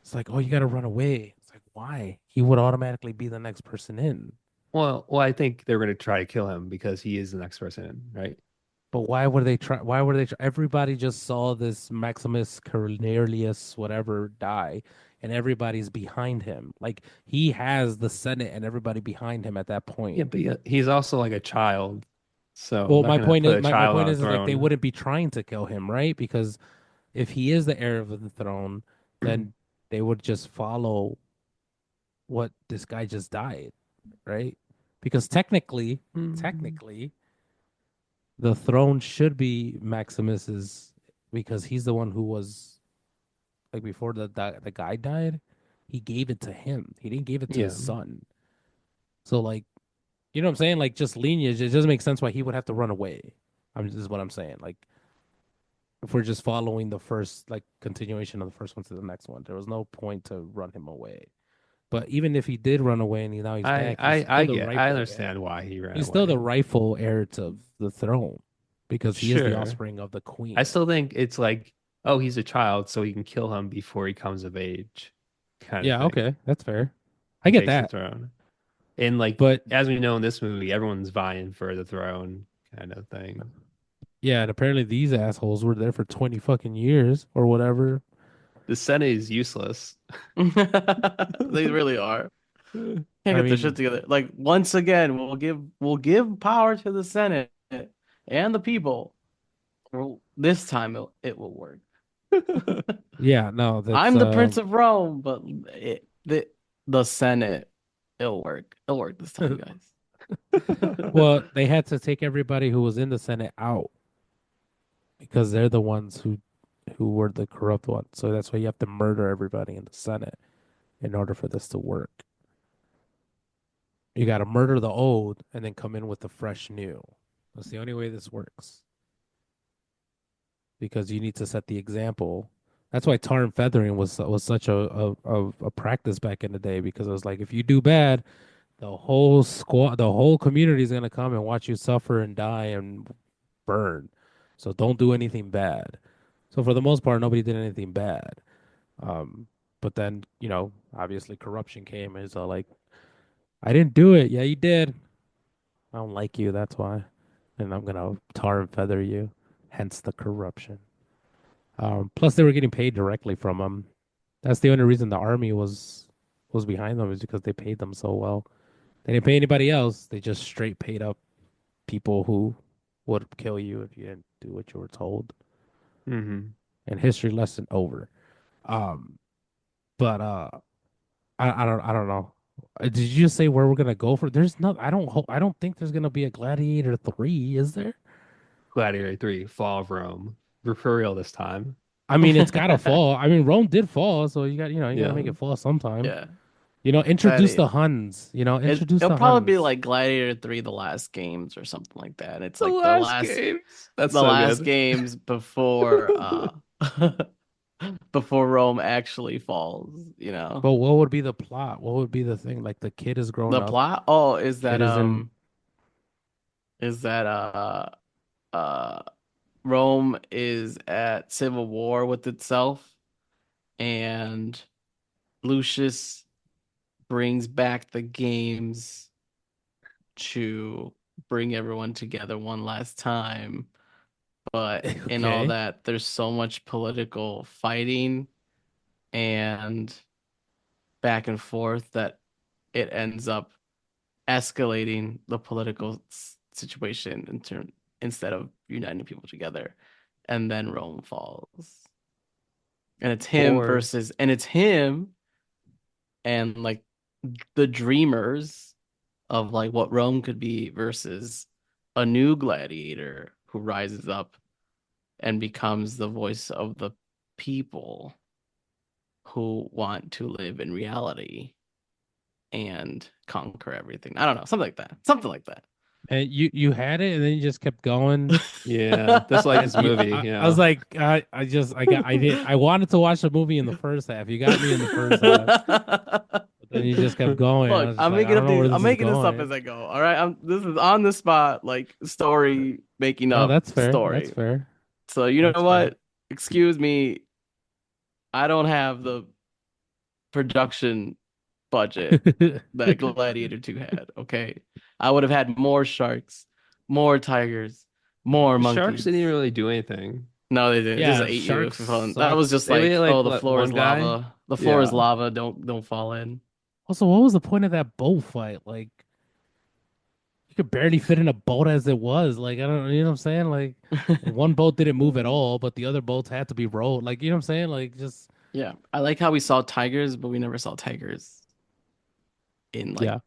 It's like, oh, you got to run away. It's like, why? He would automatically be the next person in.
Well, I think they're gonna try to kill him because he is the next person in, right?
But why would they try? Why would they try? Everybody just saw this Maximus Cornelius, whatever, die, and everybody's behind him. Like he has the Senate and everybody behind him at that
Yeah,
point.
but he's also like a child, so
Well,
not gonna put a
my
child
point
on a
is like they
throne.
wouldn't be trying to kill him, right? Because if he is the heir of the throne, then they would just follow what this guy just died, right? Because
Mm.
technically, the throne should be Maximus's because he's the one who was like before the guy died, he gave it to him. He didn't give it to his
Yeah.
son. So like, you know what I'm saying? Like just lineage, it doesn't make sense why he would have to run away. This is what I'm saying. Like, if we're just following the first, like, continuation of the first one to the next one, there was no point to run him away. But even if he did run away and now he's
I
back, he's
I
still
I
the
get I
rightful heir.
understand why he ran
He's still the
away.
rightful heir to the throne because he is the
Sure.
offspring of the
I
queen.
still think it's like, oh, he's a child, so he can kill him before he comes of age, kind of
Yeah,
thing,
okay, that's fair. I
and
get
takes the
that.
throne. And like
But
as we know in this movie, everyone's vying for the throne, kind of thing.
yeah, and apparently these assholes were there for 20 fucking years or whatever.
The Senate is useless.
They really are. Can't
I
get their shit
mean,
together. Like once again, we'll give power to the Senate and the people. Well, this time it will work.
yeah, no, that's
I'm the Prince of Rome, but the Senate, it'll work. It'll work this time, guys.
well, they had to take everybody who was in the Senate out because they're the ones who were the corrupt ones. So that's why you have to murder everybody in the Senate in order for this to work. You got to murder the old and then come in with the fresh new. That's the only way this works because you need to set the example. That's why tar and feathering was such a practice back in the day because it was like if you do bad, the whole squad, the whole community is gonna come and watch you suffer and die and burn. So don't do anything bad. So for the most part, nobody did anything bad. Um, but then obviously corruption came and so like I didn't do it. Yeah, you did. I don't like you. That's why, and I'm gonna tar and feather you. Hence the corruption. Plus, they were getting paid directly from them. That's the only reason the army was behind them is because they paid them so well. They didn't pay anybody else. They just straight paid up people who would kill you if you didn't do what you were told.
Hmm.
And history lesson over. Um, but I don't know. Did you just say where we're gonna go for? There's not. I don't think there's gonna be a Gladiator 3, is there?
Gladiator 3, Fall of Rome. We're for real this time.
I mean, it's gotta fall. I mean, Rome did fall, so you gotta make
Yeah.
it fall sometime.
Yeah,
Introduce the
Gladiator.
Huns. Introduce
It'll
the
probably be
Huns.
like Gladiator 3, The Last Games or something like that. It's
The
like
last games. That's
the
so
last
good.
games before before Rome actually falls.
But what would be the plot? What would be the thing? Like the kid is grown
The
up.
plot, oh, is
Kid
that
is in.
uh Rome is at civil war with itself and Lucius brings back the games to bring everyone together one last time. But in all
Okay.
that, there's so much political fighting and back and forth that it ends up escalating the political situation instead of uniting people together. And then Rome falls.
Or
And it's him and like the dreamers of like what Rome could be versus a new gladiator who rises up and becomes the voice of the people who want to live in reality and conquer everything. I don't know, something like that. Something like that.
And you had it, and then you just kept going.
yeah, that's like
And
this movie.
I was
Yeah.
like, I wanted to watch the movie in the first half. You got me in the first half, but then you just kept going. I
Look,
was just like, I don't know where
I'm
this is
making this up as
going.
I go. All right. This is on the spot, like story making
No,
up
that's fair. That's
story.
fair.
So you know
That's fair.
what? Excuse me, I don't have the production budget that Gladiator 2 had. Okay. I would have had more sharks, more tigers, more
The sharks didn't
monkeys.
even really do anything.
No, they didn't. Just
Yeah,
ate you
sharks
if you fall in. That
suck.
was just
They made
like,
like
oh, the
what,
floor is
one guy?
lava. The floor is
Yeah.
lava. Don't fall in.
Also, what was the point of that boat fight? Like, you could barely fit in a boat as it was. Like, I don't, you know what I'm saying? Like, one boat didn't move at all, but the other boats had to be rowed. Like, you know what I'm saying? Like, just
Yeah, I like how we saw tigers, but we never saw tigers in like
yeah.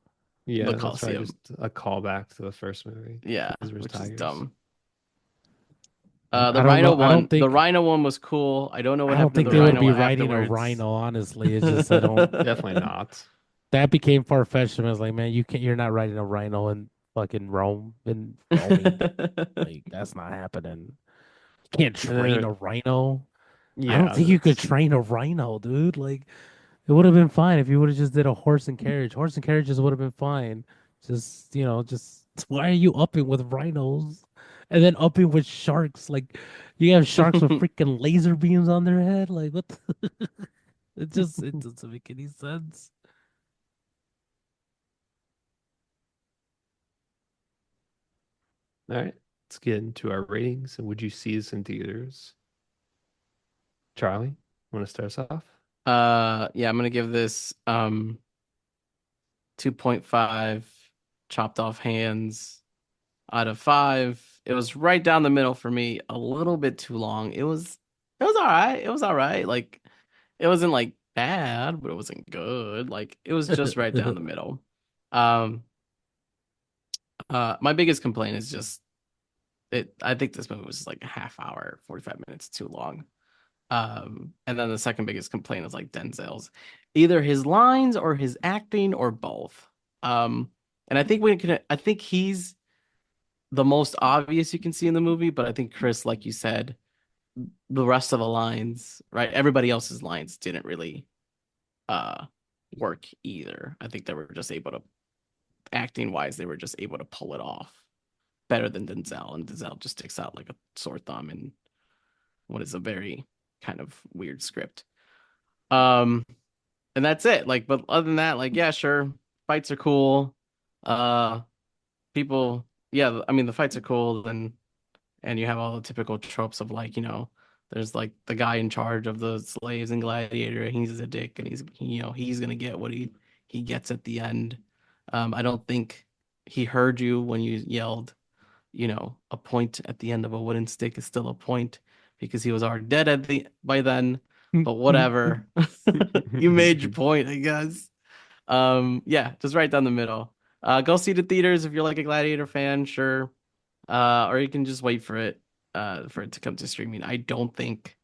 the
Yeah, that's probably
Colosseum.
just a callback to the first movie
Yeah,
because there's
which is
tigers.
dumb.
I don't know.
The rhino one was cool. I don't know what
I don't
happened to
think
the
they would
rhino
be riding a
afterwards.
rhino. Honestly, it's just I don't.
Definitely not.
That became far fetched. I was like, man, you can't. You're not riding a rhino in fucking Rome and roaming. Like that's not happening. You can't
And
train
then
a rhino. I don't
yeah,
think you could
that's
train a rhino, dude. Like it would have been fine if you would have just did a horse and carriage. Horse and carriages would have been fine. Just just why are you upping with rhinos and then upping with sharks? Like you have sharks with freaking laser beams on their head. Like what? It doesn't make any sense.
all right. Let's get into our ratings. And would you see this in theaters? Charlie, want to start us off?
Yeah, I'm gonna give this 2.5 chopped off hands out of 5. It was right down the middle for me, a little bit too long. It was all right. It was all right. Like it wasn't like bad, but it wasn't good. Like it was just right down the middle. Um my biggest complaint is just I think this movie was like a half hour, 45 minutes too long. And then the second biggest complaint is like Denzel's, either his lines or his acting or both. And I think he's the most obvious you can see in the movie, but I think Chris, like you said, the rest of the lines, right? Everybody else's lines didn't really uh work either. I think they were just able to, acting wise, they were just able to pull it off better than Denzel, and Denzel just sticks out like a sore thumb in what is a very kind of weird script. Um, and that's it. Like, but other than that, like, yeah, sure, fights are cool. Uh, people, yeah, I mean, the fights are cool, and you have all the typical tropes of like, there's like the guy in charge of the slaves in Gladiator, and he's a dick, and he's gonna get what he gets at the end. I don't think he heard you when you yelled, a point at the end of a wooden stick is still a point because he was already dead by then. But whatever. You made your point, I guess. Yeah, just right down the middle. Go see the theaters if you're like a Gladiator fan, sure. Or you can just wait for it to come to streaming. I don't think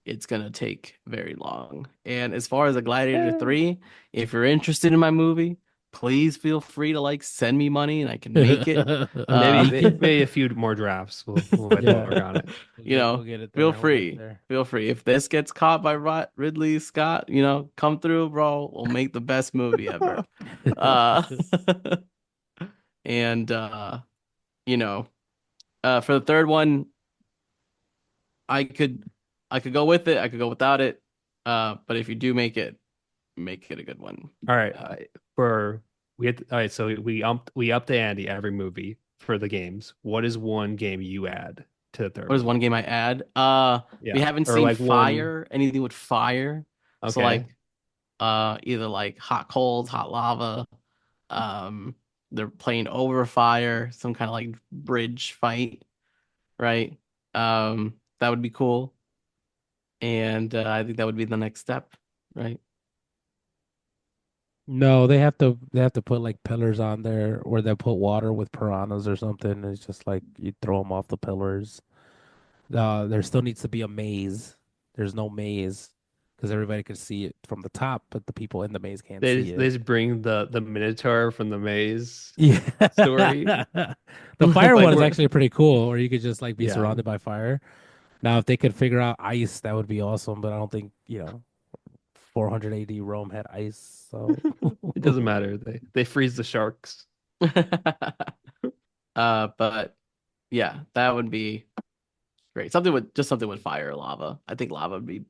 it's gonna take very long. And as far as a Gladiator
Yeah.
3, if you're interested in my movie, please feel free to like send me money and I can make it. Uh
Maybe a few more drafts. We'll have to
Yeah,
work on it.
we'll get it
feel
there. We'll get
free.
there.
Feel free. If this gets caught by Ridley Scott, come through, bro. We'll make the best movie ever. Uh and you know, for the third one, I could I could go with it, I could go without it. But if you do make it a good one.
All right.
Uh,
All right. So we upped the ante every movie for the games. What is one game you add to the third
what is
one?
one game I add? We
Yeah,
haven't
or
seen
like one.
fire, anything with fire. So
Okay.
like either like hot coals, hot lava. Um, they're playing over fire, some kind of like bridge fight, right? That would be cool. And I think that would be the next step, right?
No, they have to put like pillars on there, or they put water with piranhas or something. It's just like you throw them off the pillars. There still needs to be a maze. There's no maze because everybody can see it from the top, but the people in the maze can't see
They
it.
just bring the Minotaur from the Maze
Yeah.
story.
The fire
Like
one is
we're
actually pretty cool, or you could just like be
yeah.
surrounded by fire. Now, if they could figure out ice, that would be awesome, but I don't think, 400 AD Rome had ice, so
It doesn't matter. They freeze the sharks.
But yeah, that would be great. Something with fire or lava. I think lava would be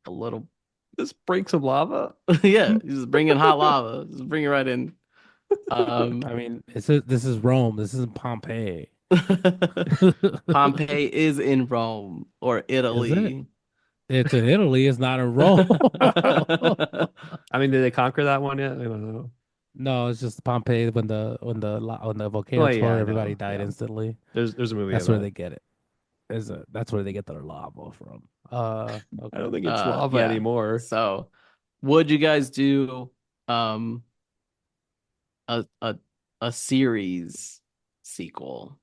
a little.
Just break some lava.
Yeah, you just bring in hot lava. Just bring it right in. Um,
I mean, this is Rome. This isn't Pompeii.
Pompeii is in Rome or
Is it?
Italy.
It's in Italy. It's not in Rome.
I mean, did they conquer that one yet? I don't know.
No, it's just Pompeii when the volcano
Oh yeah,
exploded,
I
everybody
know.
died
Yeah.
instantly.
There's a movie of
That's where
that.
they get it. That's where they get their lava from.
I
Okay.
don't think it's lava
Yeah.
anymore.
So, would you guys do um a a a series sequel?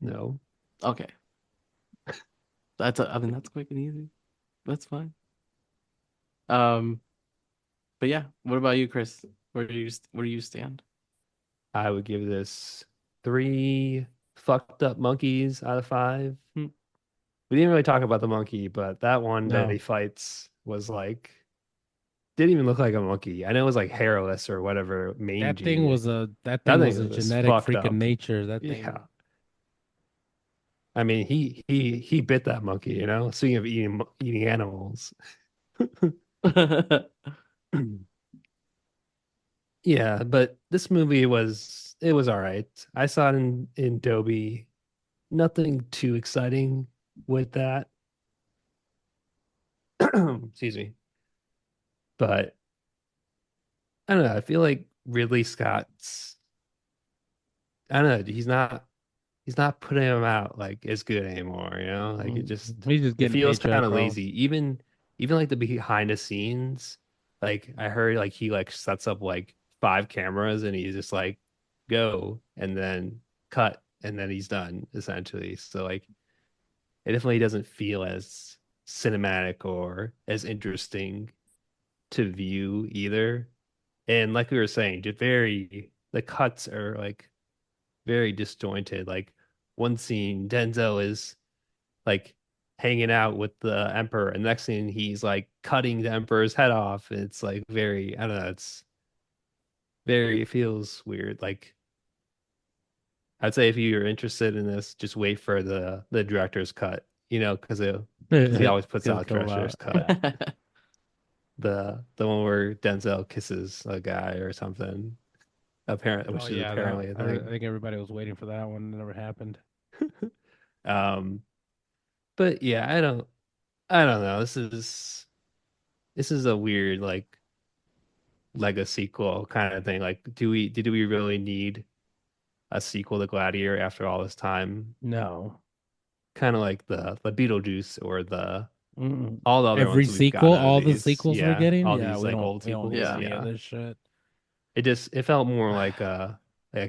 No.
Okay. I mean that's quick and easy. That's fine. Um, but yeah, what about you, Chris? Where do you stand?
I would give this three fucked up monkeys out of five. We didn't really talk about the monkey, but that one that he
No,
fights was like didn't even look like a monkey. I know it was like hairless or whatever, mangy.
that
That
thing
thing
was a
was
genetic
fucked
freak of
up.
nature. That
Yeah.
thing.
I mean, he bit that monkey, you know? Speaking of eating animals. Yeah, but this movie was it was all right. I saw it in Dolby. Nothing too exciting with that. Excuse me. But I don't know. I feel like Ridley Scott's I don't know, he's not putting him out like as good anymore, you know? Like
Mm, He's just
it
getting
feels kind
paycheck,
of
bro.
lazy. Even like the behind the scenes, like I heard like he like sets up like five cameras and he's just like go and then cut and then he's done essentially. So like it definitely doesn't feel as cinematic or as interesting to view either. And like we were saying, just the cuts are like very disjointed. Like one scene, Denzel is like hanging out with the emperor, and next thing he's like cutting the emperor's head off. It's like very, I don't know, it's very, it feels weird. Like I'd say if you're interested in this, just wait for the director's cut, you know, because he always
It's
puts
gonna
out
come
director's
out.
cut.
Yeah.
The one where Denzel kisses a guy or something. Apparently,
Oh
which is
yeah, that
apparently a
I
thing.
think everybody was waiting for that one. It never happened.
Um, but yeah, I don't know. This is a weird like Lego sequel kind of thing. Like, did we really need a sequel to Gladiator after all this time?
No.
Kind of like the Beetlejuice or the
Mm-mm.
all the other
Every
ones we've got
sequel,
out of
all the
these.
sequels we're
Yeah,
getting,
all
yeah,
these like old
we don't need
sequels.
Yeah.
any of
Yeah,
this shit.
it felt more like a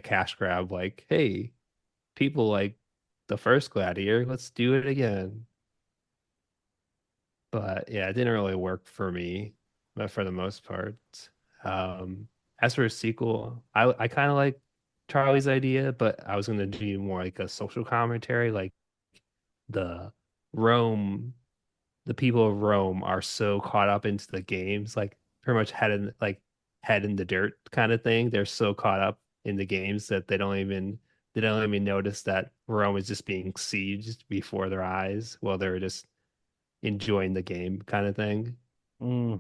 cash grab. Like, hey, people like the first Gladiator, let's do it again. But yeah, it didn't really work for me, but for the most part. Um, as for a sequel, I kind of like Charlie's idea, but I was gonna do more like a social commentary, like the Rome, the people of Rome are so caught up into the games, like pretty much head in the dirt kind of thing. They're so caught up in the games that they don't even notice that Rome is just being sieged before their eyes while they're just enjoying the game kind of thing.
Mm.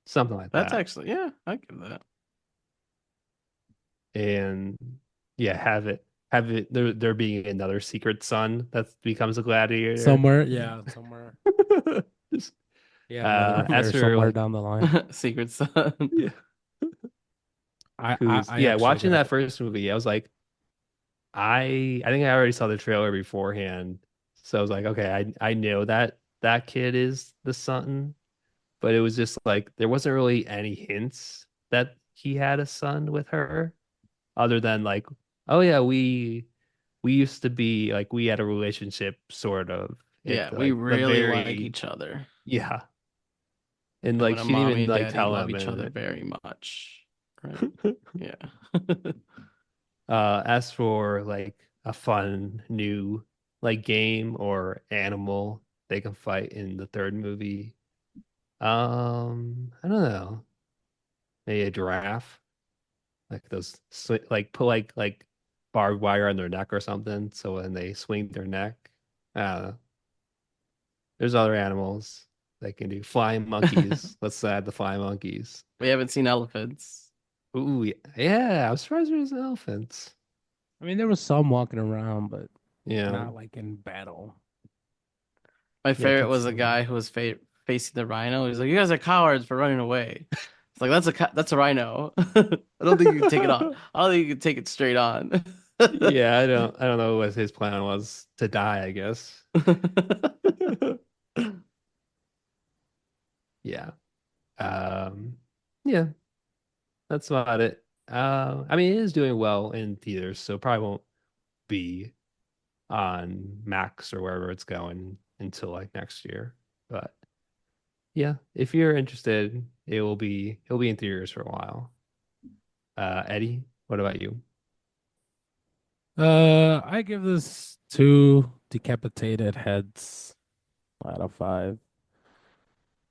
Something like
That's
that.
actually, yeah, I give that.
And yeah, have it there being another secret son that becomes a gladiator.
Somewhere, yeah, somewhere.
Just,
Yeah, another
as
affair
for
somewhere
like
down the line.
Secret Son.
yeah, who's
I
yeah,
actually
watching that
gotta.
first movie, I was like, I think I already saw the trailer beforehand. So I was like, okay, I know that that kid is the son, but it was just like there wasn't really any hints that he had a son with her other than like, oh yeah, we used to be like we had a relationship sort of
Yeah,
at
we
like the
really like
very
each other.
yeah. And
And
like
when a
she didn't
mommy
even
and
like
daddy
tell
love
him
each other
and
very much. Right? Yeah.
as for like a fun new like game or animal they can fight in the third movie. I don't know. Maybe a giraffe. Like those like put like barbed wire on their neck or something so when they swing their neck. I don't know. There's other animals that can do flying monkeys. Let's add the flying monkeys.
We haven't seen elephants.
Ooh, yeah. I'm surprised there's elephants.
I mean, there was some walking around, but
Yeah,
not like in battle.
My
yeah.
favorite was a
Considering.
guy who was facing the rhino. He's like, "You guys are cowards for running away." It's like that's a rhino. I don't think you can take it on. I don't think you can take it straight on.
Yeah, I don't know what his plan was to die. I guess. Yeah. Um. Yeah. That's about it. I mean, it is doing well in theaters, so probably won't be on Max or wherever it's going until like next year. But yeah, if you're interested, it'll be in theaters for a while. Eddie, what about you?
I give this two decapitated heads out of five.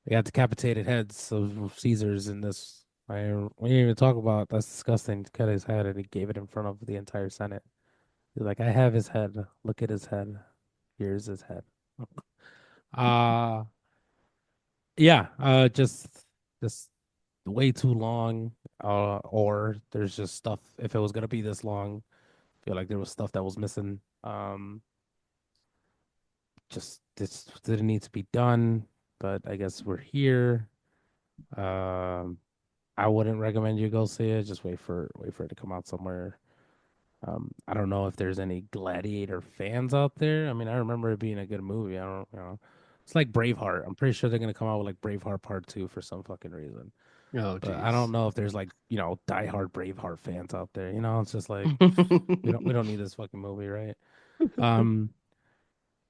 They got decapitated heads of Caesars in this. We didn't even talk about that's disgusting. To cut his head and he gave it in front of the entire Senate. He's like, I have his head. Look at his head. Here's his head. Uh yeah, just way too long. Or there's just stuff if it was gonna be this long, I feel like there was stuff that was missing. Just this didn't need to be done, but I guess we're here. Um I wouldn't recommend you go see it. Just wait for it to come out somewhere. I don't know if there's any Gladiator fans out there. I mean, I remember it being a good movie. I don't, it's like Braveheart. I'm pretty sure they're gonna come out with like Braveheart Part Two for some fucking reason.
Oh,
But I don't
geez.
know if there's like diehard Braveheart fans out there. It's just like we don't need this fucking movie, right? Um,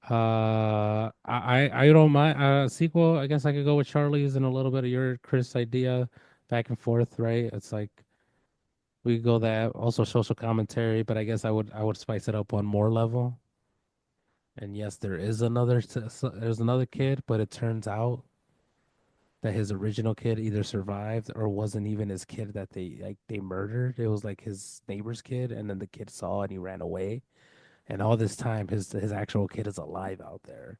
I don't mind sequel. I guess I could go with Charlie's and a little bit of your Chris idea, back and forth, right? It's like we could go that also social commentary, but I guess I would spice it up one more level. And yes, there's another kid, but it turns out that his original kid either survived or wasn't even his kid that they murdered. It was like his neighbor's kid, and then the kid saw and he ran away. And all this time, his actual kid is alive out there.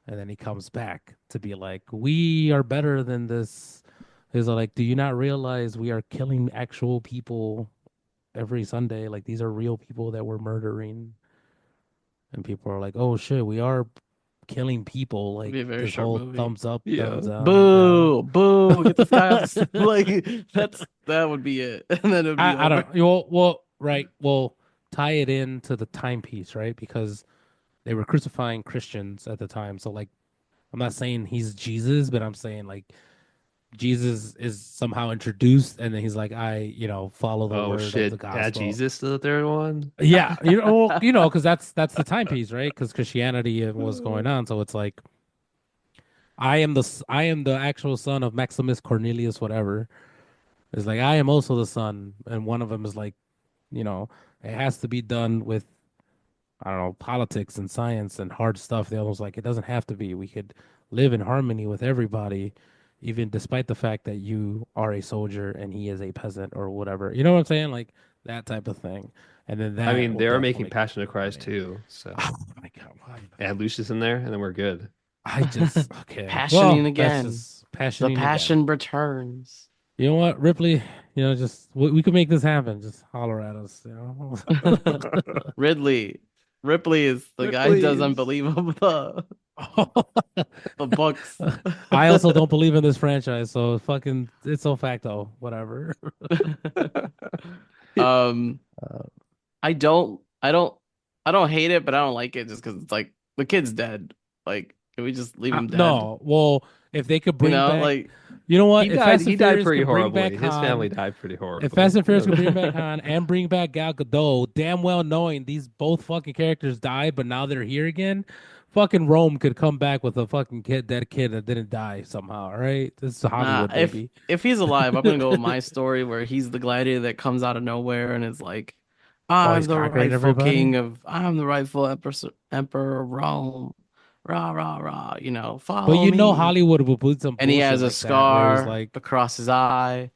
And then he comes back to be like, "We are better than this." He's like, "Do you not realize we are killing actual people every Sunday? Like these are real people that we're murdering." And people are like, "Oh shit, we are killing people."
It'd
Like
be a very
this
short
whole
movie.
thumbs up, thumbs
Yeah.
down. Yeah.
Boo, boo, get this guy off the like that would be it. And then it would be
I
over.
don't well right. Well, tie it in to the timepiece, right? Because they were crucifying Christians at the time. So like I'm not saying he's Jesus, but I'm saying like Jesus is somehow introduced and then he's like, I follow the
Oh
word of the
shit. Add
gospel.
Jesus to the third one.
Yeah, because that's the timepiece, right? Because Christianity was going on, so it's like I am the actual son of Maximus Cornelius, whatever. It's like I am also the son, and one of them is like, you know, it has to be done with I don't know politics and science and hard stuff. The other was like, it doesn't have to be. We could live in harmony with everybody, even despite the fact that you are a soldier and he is a peasant or whatever. You know what I'm saying? Like that type of thing. And then
I
that
mean,
will
they are making
definitely get
Passion of Christ
funny.
too. So
Oh my god, why?
add Lucius in there, and then we're good.
I just okay.
Passioning
Well, that's
again.
just
The
passioning again.
passion returns.
You know what, Ripley? Just we could make this happen. Just holler at us.
Ridley. Ripley is the guy who does
Please.
Unbelievable the books.
I also don't believe in this franchise, so fucking it's so facto. Whatever.
um
Uh,
I don't hate it, but I don't like it just because it's like the kid's dead. Like, can we just leave him dead?
no, well, if they could bring back,
Like
you know
He
what? If
died.
Fast
He
and
died
Furious
pretty
could bring back
horribly. His family
Han,
died pretty
if Fast
horribly.
and Furious could bring back Han and bring back Gal Gadot, damn well knowing these both fucking characters died, but now they're here again. Fucking Rome could come back with a fucking dead kid that didn't die somehow. All right, this is
nah,
Hollywood, baby.
if he's alive, I'm gonna go with my story where he's the gladiator that comes out of nowhere and is like,
Oh, he's conquering everybody.
I'm the rightful emperor of Rome. Rah rah rah,
But
follow me.
Hollywood will put some
And he
bullshit
has a
like that, where he's
scar
like,
across his eye,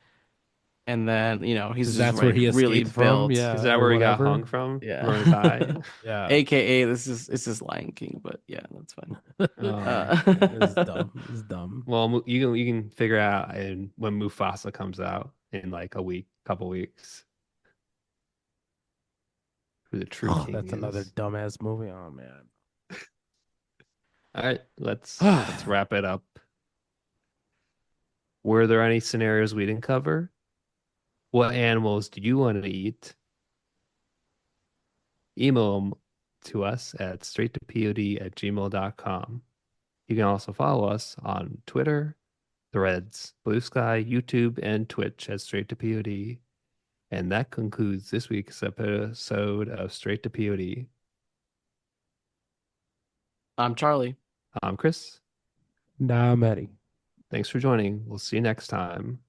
and then he's
because
just
that's where
like
he
really
escaped from,
built.
Is
yeah,
that
or
where he got
whatever.
hung from
Yeah.
his eye?
Yeah,
AKA it's just Lion King, but yeah, that's fine.
Oh,
Uh,
yeah, it's dumb. It's dumb.
well, you can figure out when Mufasa comes out in like a week, couple weeks, who the true
Oh,
king
that's another
is.
dumbass movie. Oh man.
All right, let's wrap it up. Were there any scenarios we didn't cover? What animals do you want to eat? Email them to us at straighttopod@gmail.com. You can also follow us on Twitter, Threads, Blue Sky, YouTube, and Twitch at Straight to POD. And that concludes this week's episode of Straight to POD.
I'm Charlie.
I'm Chris.
Nah, I'm Eddie.
Thanks for joining. We'll see you next time.